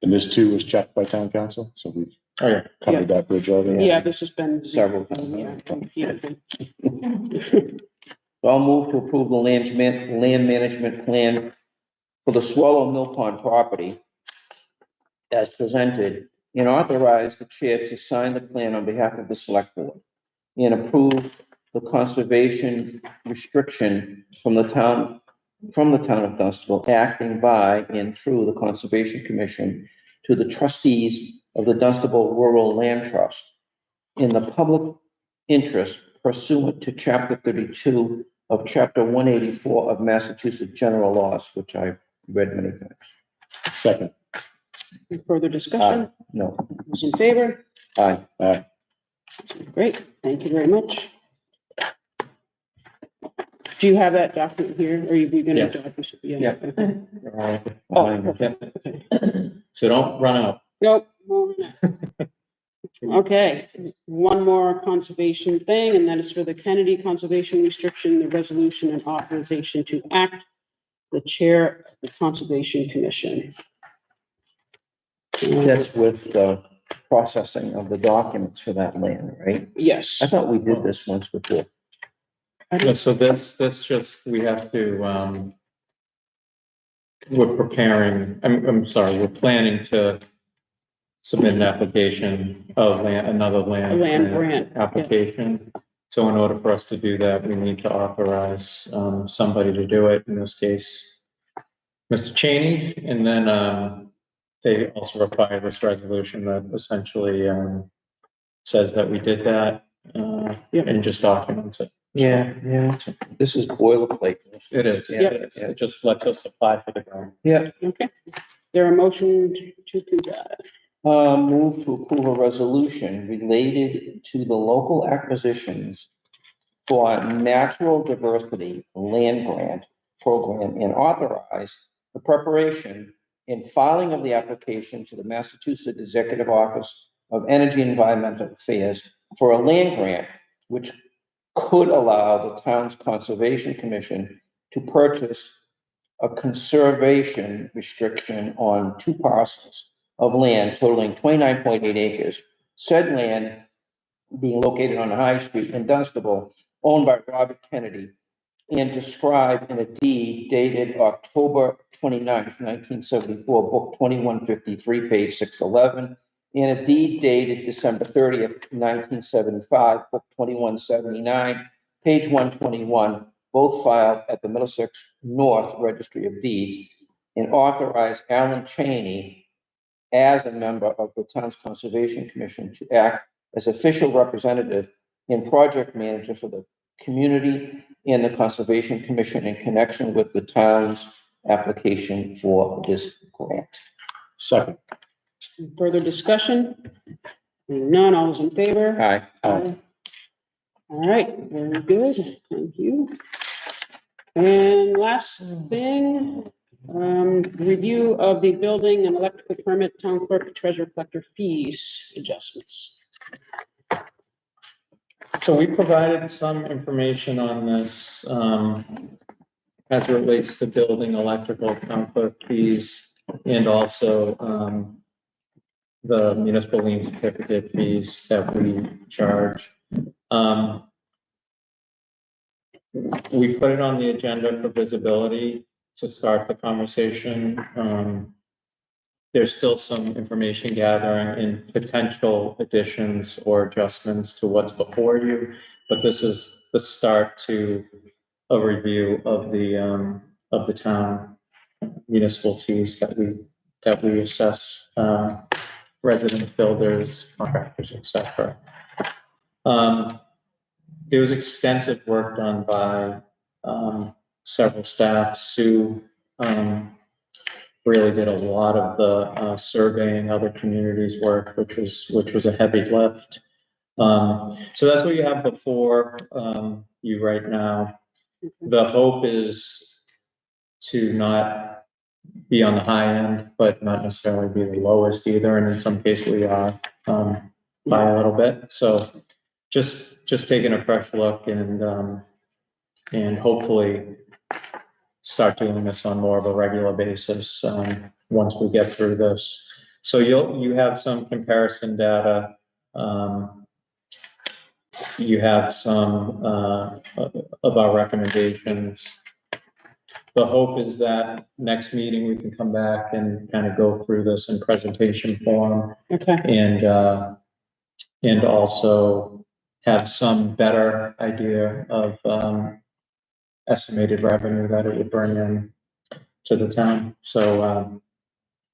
And this too was checked by town council, so we Oh, yeah. covered that bridge over. yeah, this has been. Several Yeah, times. repeatedly. So I'll move to approve the land management plan for the Swallow Mill Pond property as presented, and authorize the chair to sign the plan on behalf of the select board and approve the conservation restriction from the town of Dunstable, acting by and through the Conservation Commission to the trustees of the Dunstable Rural Land Trust in the public interest pursuant to Chapter 32 of Chapter 184 of Massachusetts General Laws, which I've read many times. Second. Any further discussion? No, Those in favor? aye. Great, thank you very much. Do you have that document here, or are you gonna? Yes. Yeah. Yeah. okay. Behind Oh, you. okay. So don't run out. Nope. Okay, one more conservation thing, and that is for the Kennedy Conservation Restriction, the resolution and authorization to act. The chair of the Conservation Commission. That's with the processing of the documents for that land, right? Yes. I thought we did this once before. So this just, we have to, we're preparing, I'm sorry, we're planning to submit an application of another land. A land grant, yeah. Application. So in order for us to do that, we need to authorize, somebody to do it, in this case, Mr. Cheney, and then, they also require this resolution that essentially, says that we did that, and just documents it. Yeah. This is boilerplate. It is, Yeah, it is. It just lets us apply for the grant. Yeah. Okay. There a motion to do that? Move to approve a resolution related to the local acquisitions for natural diversity land grant program and authorize the preparation and filing of the application to the Massachusetts Executive Office of Energy and Environmental Affairs for a land grant, which could allow the town's Conservation Commission to purchase a conservation restriction on 2 parcels of land totaling 29.8 acres. Said land being located on High Street in Dunstable, owned by Robert Kennedy, and described in a deed dated October 29th, 1974, book 2153, page 611, and a deed dated December 30th, 1975, book 2179, page 121, both filed at the Middlesex North Registry of Deeds, and authorize Alan Cheney as a member of the town's Conservation Commission to act as official representative and project manager for the community and the Conservation Commission in connection with the town's application for this grant. Second. Further discussion? Hearing none, all those in favor? Aye. Aye. All right, very good, thank you. And last thing, review of the building and electrical permit, town clerk, treasurer collector fees adjustments. So we provided some information on this, as it relates to building, electrical, town clerk fees, and also, the municipal lien certificate fees that we charge. We put it on the agenda for visibility to start the conversation. There's still some information gathering and potential additions or adjustments to what's before you, but this is the start to a review of the town municipal fees that we assess, residents, builders, contractors, etc. There was extensive work done by several staff. Sue really did a lot of the surveying other communities' work, which was a heavy lift. So that's what you have before you right now. The hope is to not be on the high end, but not necessarily be the lowest either. And in some cases we are by a little bit. So just taking a fresh look and hopefully start doing this on more of a regular basis once we get through this. So you have some comparison data. You have some of our recommendations. the hope is that next meeting, we can come back and kind of go through this in presentation form Okay, and also have some better idea of, estimated revenue that it would bring in to the town. So,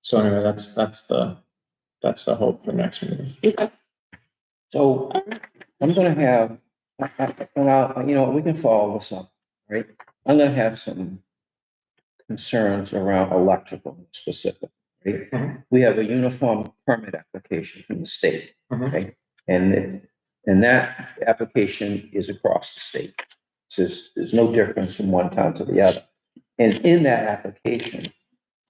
so anyway, that's the hope for next meeting. So I'm gonna have, and I'll, you know, we can follow this up, right? I'm gonna have some concerns around electrical specific, right? Mhm. We have a uniform permit application from the state, Mhm. okay? And that application is across the state. So there's no difference from one town to the other. And in that application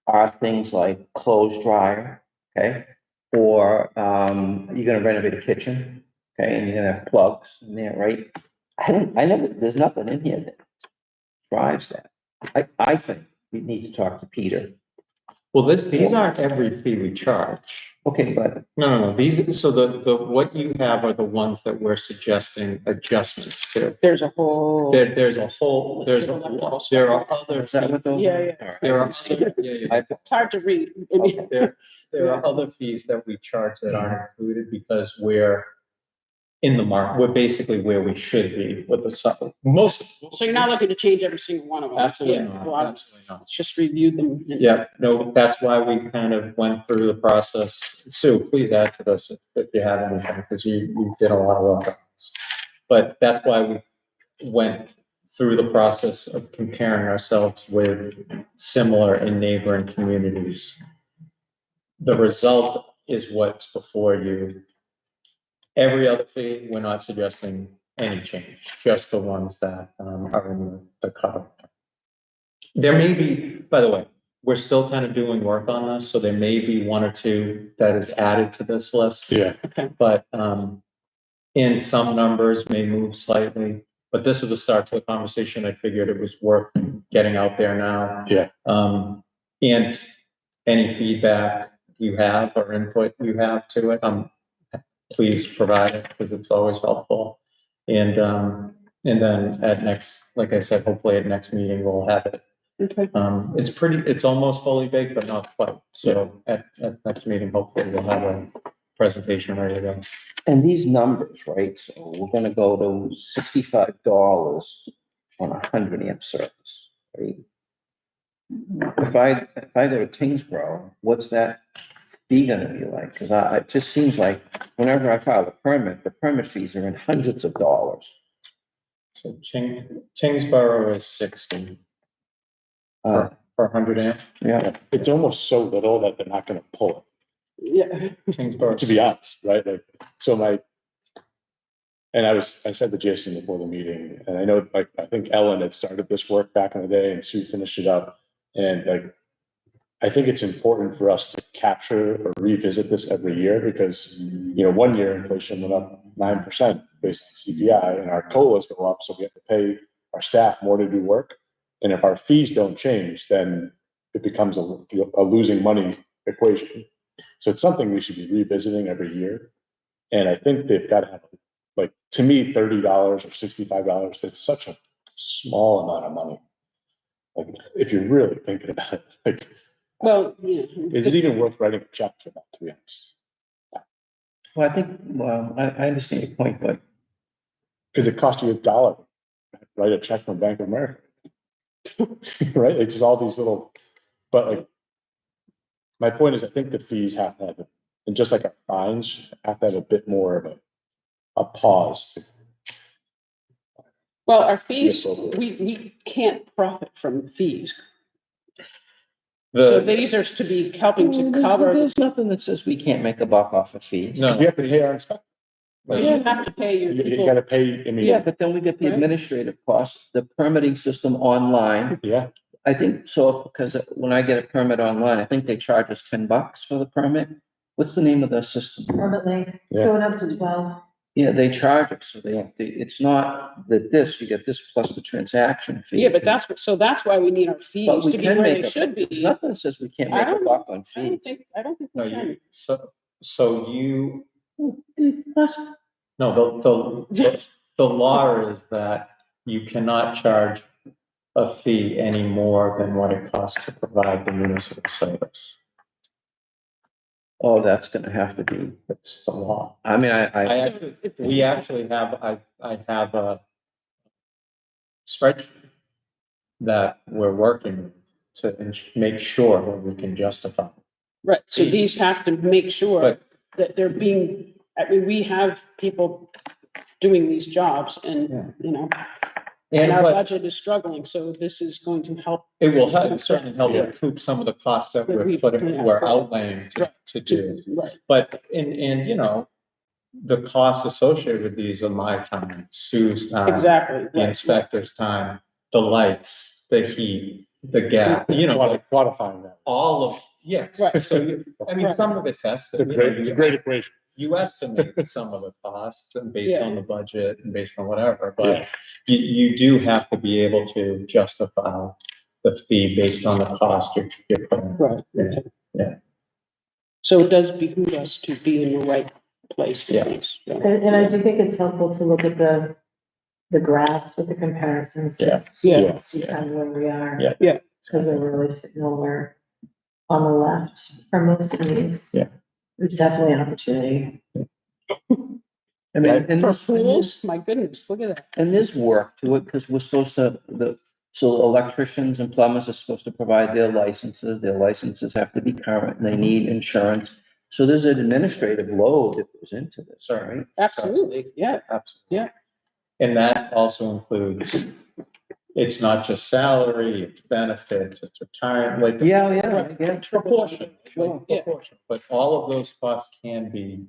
are things like clothes dryer, okay? Or, you're gonna renovate a kitchen, okay, and you're gonna have plugs in there, right? I never, there's nothing in here that drives that. I think we need to talk to Peter. Well, these aren't every fee we charge. Okay, but, No, these, so what you have are the ones that we're suggesting adjustments to. there's a whole. There are other, is that what those Yeah, are? yeah. All right, I there are, didn't see it. yeah. It's hard to read. I mean, There are other fees that we charge that aren't included because we're in the market, we're basically where we should be with the stuff, most. So you're not looking to change every single one of them? Absolutely Yeah, not, well, absolutely not. just reviewed them. and- Yeah, no, that's why we kind of went through the process. Sue, please add to this if you have anything, because you did a lot of work on this. But that's why we went through the process of comparing ourselves with similar and neighboring communities. The result is what's before you. Every other fee, we're not suggesting any change, just the ones that are in the cover. There may be, by the way, we're still kind of doing work on this, so there may be one or two that is added to this list. Yeah, But and some numbers may move slightly, but this is the start to the conversation. I figured it was worth getting out there now. yeah. And any feedback you have or input you have to it, please provide it because it's always helpful. And then at next, like I said, hopefully at next meeting, we'll have it. Okay, It's almost fully baked, but not quite. So at next meeting, hopefully we'll have a presentation ready to go. And these numbers, right, so we're gonna go to $65 on 100 amp service, right? If I go to Tingsboro, what's that fee gonna be like? Cause it just seems like whenever I file a permit, the permit fees are in hundreds of dollars. So Tingsboro is 60 Uh, for 100 amp. yeah, It's almost so little that they're not gonna pull yeah. Tingsboro. it, to be honest, right? Like, so I said to Jason before the meeting, and I know, like, I think Ellen had started this work back in the day and Sue finished it up. And like, I think it's important for us to capture or revisit this every year because, you know, one year inflation went up 9% based on CPI and our COLAs go up. So we have to pay our staff more to do work. And if our fees don't change, then it becomes a losing money equation. So it's something we should be revisiting every year. And I think they've got to have, like, to me, $30 or $65, it's such a small amount of money. Like, if you're really thinking about it, like, Well, yeah. is it even worth writing a check for that, to be honest? well, I think, well, I understand your point, but Because it costs you $1 to write a check from Bank of America. Right? It's just all these little, but like, my point is, I think the fees have to have, and just like our fines, have to have a bit more of a pause. Well, our fees, Yes, okay. we can't profit from fees. So these are to be helping to cover, there's nothing that says we can't make a buck off of fees. No. We have to pay our inspector. you have to pay your You people. gotta pay, I mean. Yeah, but then we get the Right. administrative costs, the permitting system online. Yeah, I think so, because when I get a permit online, I think they charge us $10 for the permit. What's the name of the system? Permit link, it's Yeah. going up to 12. Yeah, they charge it, so it's not that you get this plus the transaction fee. Yeah, but that's why we need our fees But we to be can where make they a, should there's be. nothing that says we can't I make a don't- buck on I don't fees. think No, we can. so you, no, the law is that you cannot charge a fee any more than what it costs to provide the municipal service. Oh, that's gonna have to be, It's the law. I mean, We actually have, I have a spreadsheet that we're working with to make sure that we can justify. Right, so these have to make sure But- that they're being, I mean, we have people doing these jobs Yeah. and, you know, And and our but budget is struggling, so this is going to help it will help, certainly help Yeah. recoup some of the costs that That we're we've- putting, yeah. we're outlaying to do. Right, But, and, you know, the costs associated with these are my time, Sue's time, exactly. the right. inspector's time, the lights, the heat, the gas, you know, like Quantifying that. all of, yeah. Right. So, I mean, Right. some of it's It's a estimated. great, it's a great equation. You estimate some of the costs and based Yeah. on the budget and based on whatever, but Yeah. you do have to be able to justify the fee based on the cost you're putting. Right. Yeah. So it does behoove us to be in the right place for Yeah. these. so. And I do think it's helpful to look at the graph with the comparisons. Yeah. Yeah. See kind of where we are. Yeah. Yeah. Because we're really sitting nowhere on the left for most of these. Yeah. There's definitely an opportunity. I mean, and For this, pools, my goodness, look at that. and there's work to it, because we're supposed to, so electricians and plumbers are supposed to provide their licenses have to be current, and they need insurance. So there's an administrative load that goes into this, right? Absolutely, yeah, Absolutely. Yeah. And that also includes, it's not just salary, it's benefits, it's retirement, like. Yeah. Proportion, Sure. Yeah. proportion, but all of those costs can be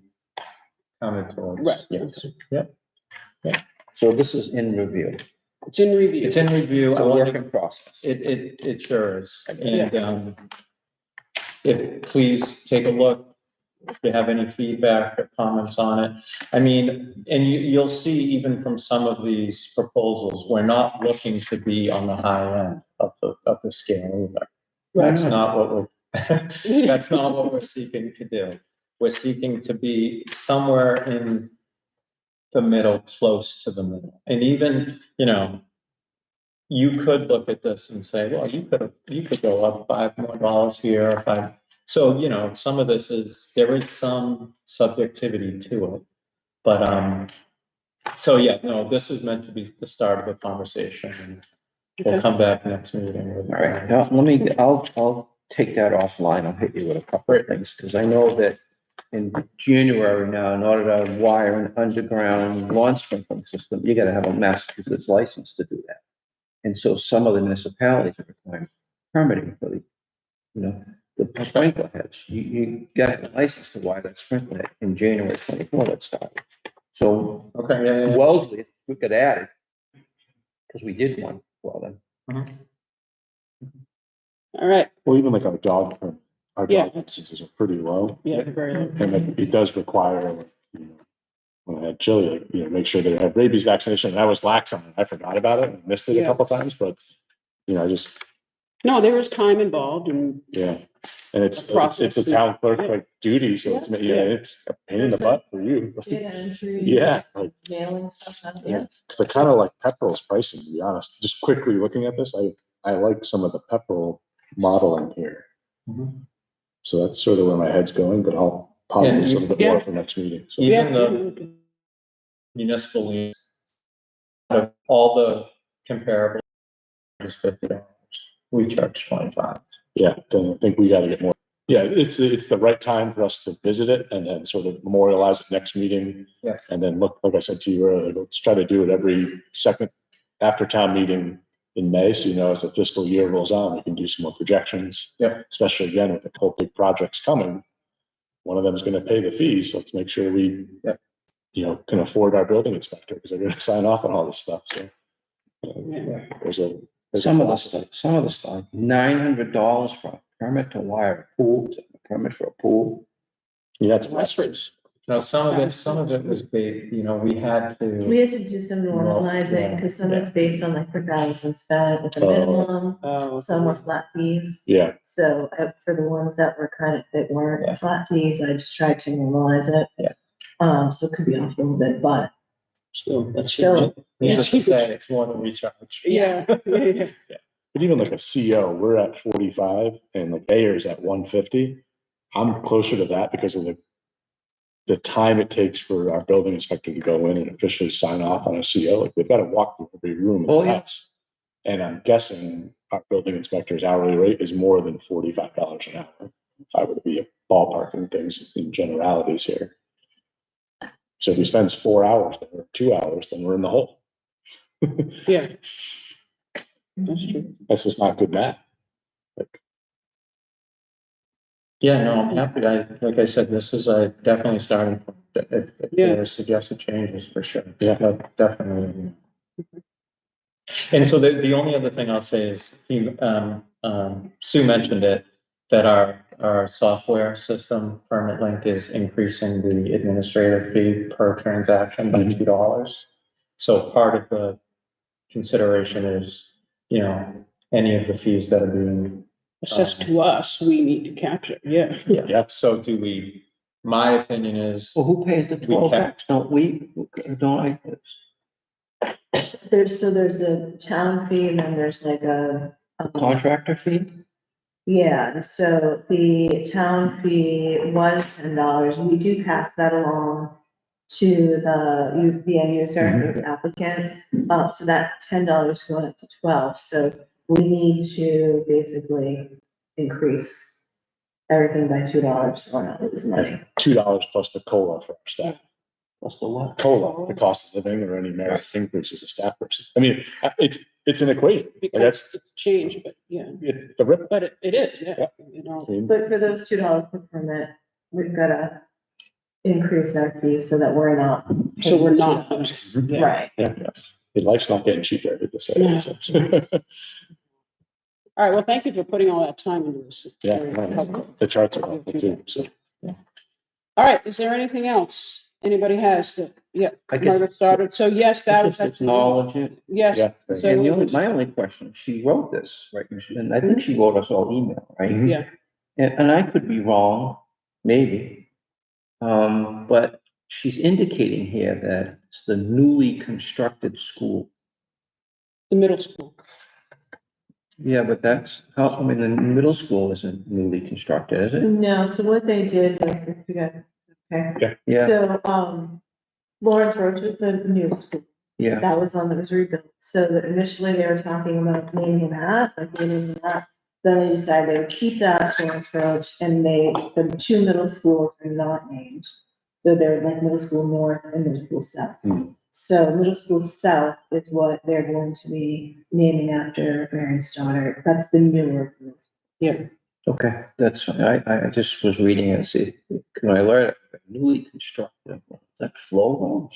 counted towards. Right. Yes. Yeah, So this is in review, it's in review. it's in review. it's I a want work to, in process. it sure is. Yeah. And, if, please take a look, if you have any feedback or comments on it. I mean, and you'll see even from some of these proposals, we're not looking to be on the high end of the scale either. That's not what we're, that's not what we're seeking to do. We're seeking to be somewhere in the middle, close to the middle. And even, you know, you could look at this and say, well, you could go up $5 more here, or $5. So, you know, some of this there is some subjectivity to it. But, so yeah, no, this is meant to be the start of the conversation, and we'll Okay. come back next meeting with. All right, now, I'll take that offline, I'll hit you with a couple of things, because I know that in January now, in order to wire an underground lawn sprinkling system, you gotta have a Massachusetts license to do that. And so some of the municipalities are requiring permitting for the, you know, the sprinkler heads. You got a license to wire that sprinkler head in January 24, that started. So Okay, yeah. Wellesley, we could add it, because we did one for them. All right, Well, even like our Yeah. dog licenses are pretty low. yeah, very low. And it does require, like, you know, when I had chili, like, you know, make sure they have rabies vaccination. And I was lax on it. I forgot about it and missed it a Yeah. couple times, but, you know, I just, No, there was time involved and, yeah. And it's A process, a town clerk yeah. like duty, so it's, yeah, it's a pain in the butt for you. Data entry. Yeah, like, Mailing stuff out, yeah, yeah. because I kind of like Pepperell's pricing, to be honest. Just quickly looking at this, I like some of the Pepperell modeling here. Mhm. So that's sort of where my head's going, but I'll ponder And this a little bit yeah. more for next meeting. So, Even yeah, the municipal liens, out of all the comparable, is $50. We charge 25. yeah, then I think we gotta get more. Yeah, it's the right time for us to visit it and then sort of memorialize it next meeting. Yeah. And then look, like I said to you earlier, let's try to do it every second after town meeting in May. So, you know, as the fiscal year rolls on, we can do some more projections. Yeah. Especially again, with the whole big projects coming. One of them is gonna pay the fees, so let's make sure we, Yeah. you know, can afford our building inspector, because they're gonna sign off on all this stuff, so. yeah. There's a. Some of the stuff, $900 for a permit to wire a pool, a permit for a pool. Yeah, it's Westford's. Now, some of it was big, you know, we had We to, had to do some normalizing, because some of it's based on like per thousand spent with a Oh. minimum, some were flat fees. Yeah, So for the ones that were that Yeah. weren't flat fees, I just tried to normalize it. Yeah. So it could be off a little bit, but So that's Still- Needless to say, it's more than we charge. Yeah, yeah. But even like a CO, we're at 45 and like Ayer's at 150. I'm closer to that because of the time it takes for our building inspector to go in and officially sign off on a CO. Like we've got to walk through every room in Oh, the yeah. house. And I'm guessing our building inspector's hourly rate is more than $45 an hour. If I were to be ballparking things in generalities here. So if he spends 4 hours there, or 2 hours, then we're in the hole. Yeah. That's true. That's just not good math. Yeah, no, I'm happy. Like I said, this is a definitely starting point. If Yeah. there are suggested changes, for sure. Yeah. Definitely. And so the only other thing I'll say is, Sue mentioned it, that our software system, Permit Link, is increasing the administrative fee per transaction by $2. So part of the consideration is, any of the fees that are being Assessed to us, we need to capture, yeah. Yeah, so my opinion is, Well, who pays the We 12 can- bucks? Don't I? There's the town fee and then there's like a. Contractor fee? Yeah, so the town fee was $10. We do pass that along to the end user, the applicant. So that $10 going up to 12, so we need to basically increase everything by $2, so we're not losing money. $2 plus the COLA for our staff. Plus the what? COLA, the cost of living or any merit increases a staff person. I mean, it's an equation. Like Because that's, it's changed, but yeah, the rip. but it is, yeah, Yeah. you know. I mean, But for those $2 per permit, we've gotta increase our fees so that we're not. So we're paying not, $2. yeah. Right. Yeah, life's not getting cheaper, I hate to say No. it. so. All right, well, thank you for putting all that time into this. It's Yeah, very no, helpful. the charts are helpful too, so. All right, is there anything else anybody has that, yeah, I guess- Margaret started, so yes, that was. Just acknowledge it. Yes. Yeah. So And it was- my only question, she wrote this, right? And I think she wrote us all email, right? Mhm. Yeah, And I could be wrong, maybe. But she's indicating here that it's the newly constructed school. the middle school. Yeah, but the middle school isn't newly constructed, is it? No, so what they did was, if you guys, okay? Yeah, So, Lawrence Road was the new school. yeah. That was one that was rebuilt. So that initially they were talking about naming that, like naming that. Then they decided they would keep that Lawrence Road and the two middle schools are not named. So they're like middle school north and middle school south. So middle school south is what they're going to be naming after Marion Stoddard. That's the newer. middle school. Yeah. Okay, that's fine. I just was reading it, see, can I learn it? Newly constructed, is that flow wrong?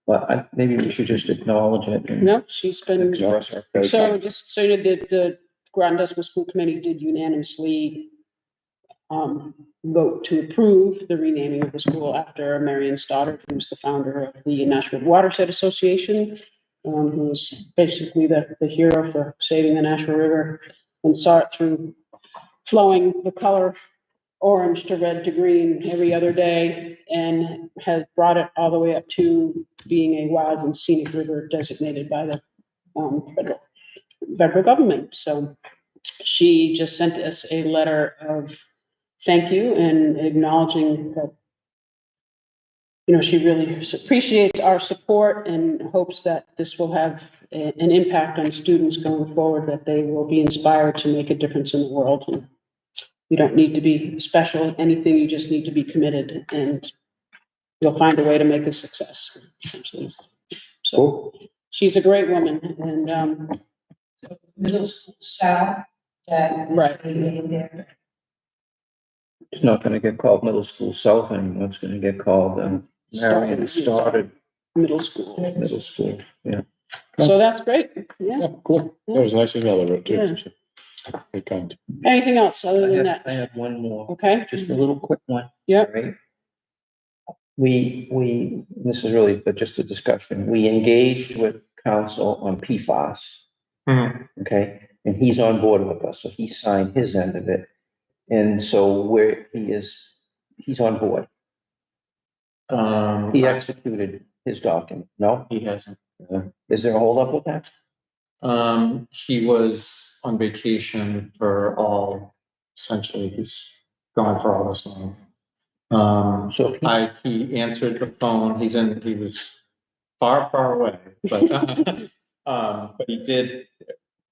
But maybe we should just acknowledge it and No, she's been, express our. so just so you know, the Groton Decimal School Committee did unanimously vote to approve the renaming of the school after Marion Stoddard, who's the founder of the National Watershed Association, who's basically the hero for saving the Nashua River and saw it through flowing the color orange to red to green every other day and has brought it all the way up to being a wild and scenic river designated by the federal government. So she just sent us a letter of thank you and acknowledging that, she really appreciates our support and hopes that this will have an impact on students going forward, that they will be inspired to make a difference in the world. And you don't need to be special at anything, you just need to be committed and you'll find a way to make a success, essentially. So she's a great woman and, So middle school south, that. Right. There. It's not gonna get called middle school south anymore, it's gonna get called, Marion Stoddard middle school. Middle School, yeah. So that's great, yeah. Yeah, cool. That was a nice email I wrote too. Very kind. Anything else other than that? I have one more, Okay, just a little quick one. Yep. Right? This is really just a discussion, we engaged with council on PFAS. Okay, and he's on board with us, so he signed his end of it. And so he's on board. He executed his document? No? He hasn't. Is there a holdup with that? He was on vacation for essentially, he's gone for all this month. So if he's, He answered the phone, he was far away, but he did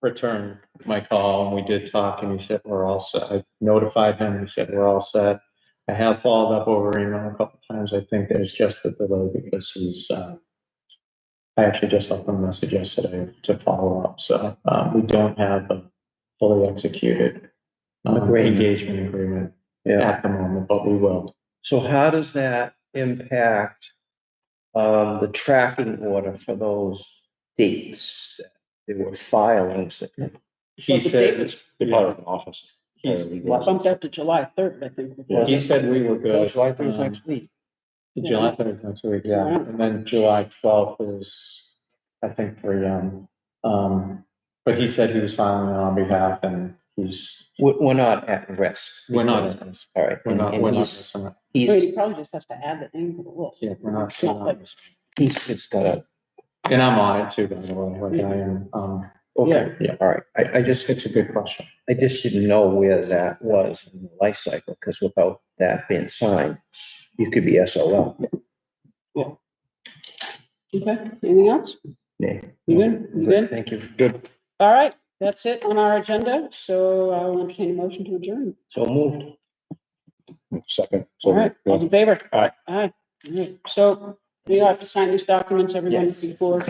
return my call and we did talk and he said, we're all set. I notified him, he said, we're all set. I have followed up over email a couple times. I think there's just a delay because I actually just left him a message yesterday to follow up, so, we don't have a fully executed Agreement. engagement agreement yeah. at the moment, but we will. So how does that impact, the tracking order for those dates? There were filings that, He the said, date They probably have an office. He's- Bumped out to July 3rd, I think. he said we were good. July 3rd is next week. July 3rd is next week, yeah, Yeah. and then July 12th is, I think, 3M. But he said he was filing on behalf and We're not at risk. We're not because- at risk. All right. we're not and he's- missing it. Wait, He's, he probably just has to add the name to the list. Yeah, we're not, he's just gotta, and I'm on it too, by the way, like I am, okay, Yeah. all right. I just it's a good question. didn't know where that was in the life cycle, because without that being signed, you could be SOL. Okay, anything else? Yeah. You good? You good? Thank you. Good. All right, that's it on our agenda, so I'll entertain a motion to adjourn. So moved. Second. All right, all in favor? Aye. Aye. All right, so we have to sign these documents, everyone, Yes. before.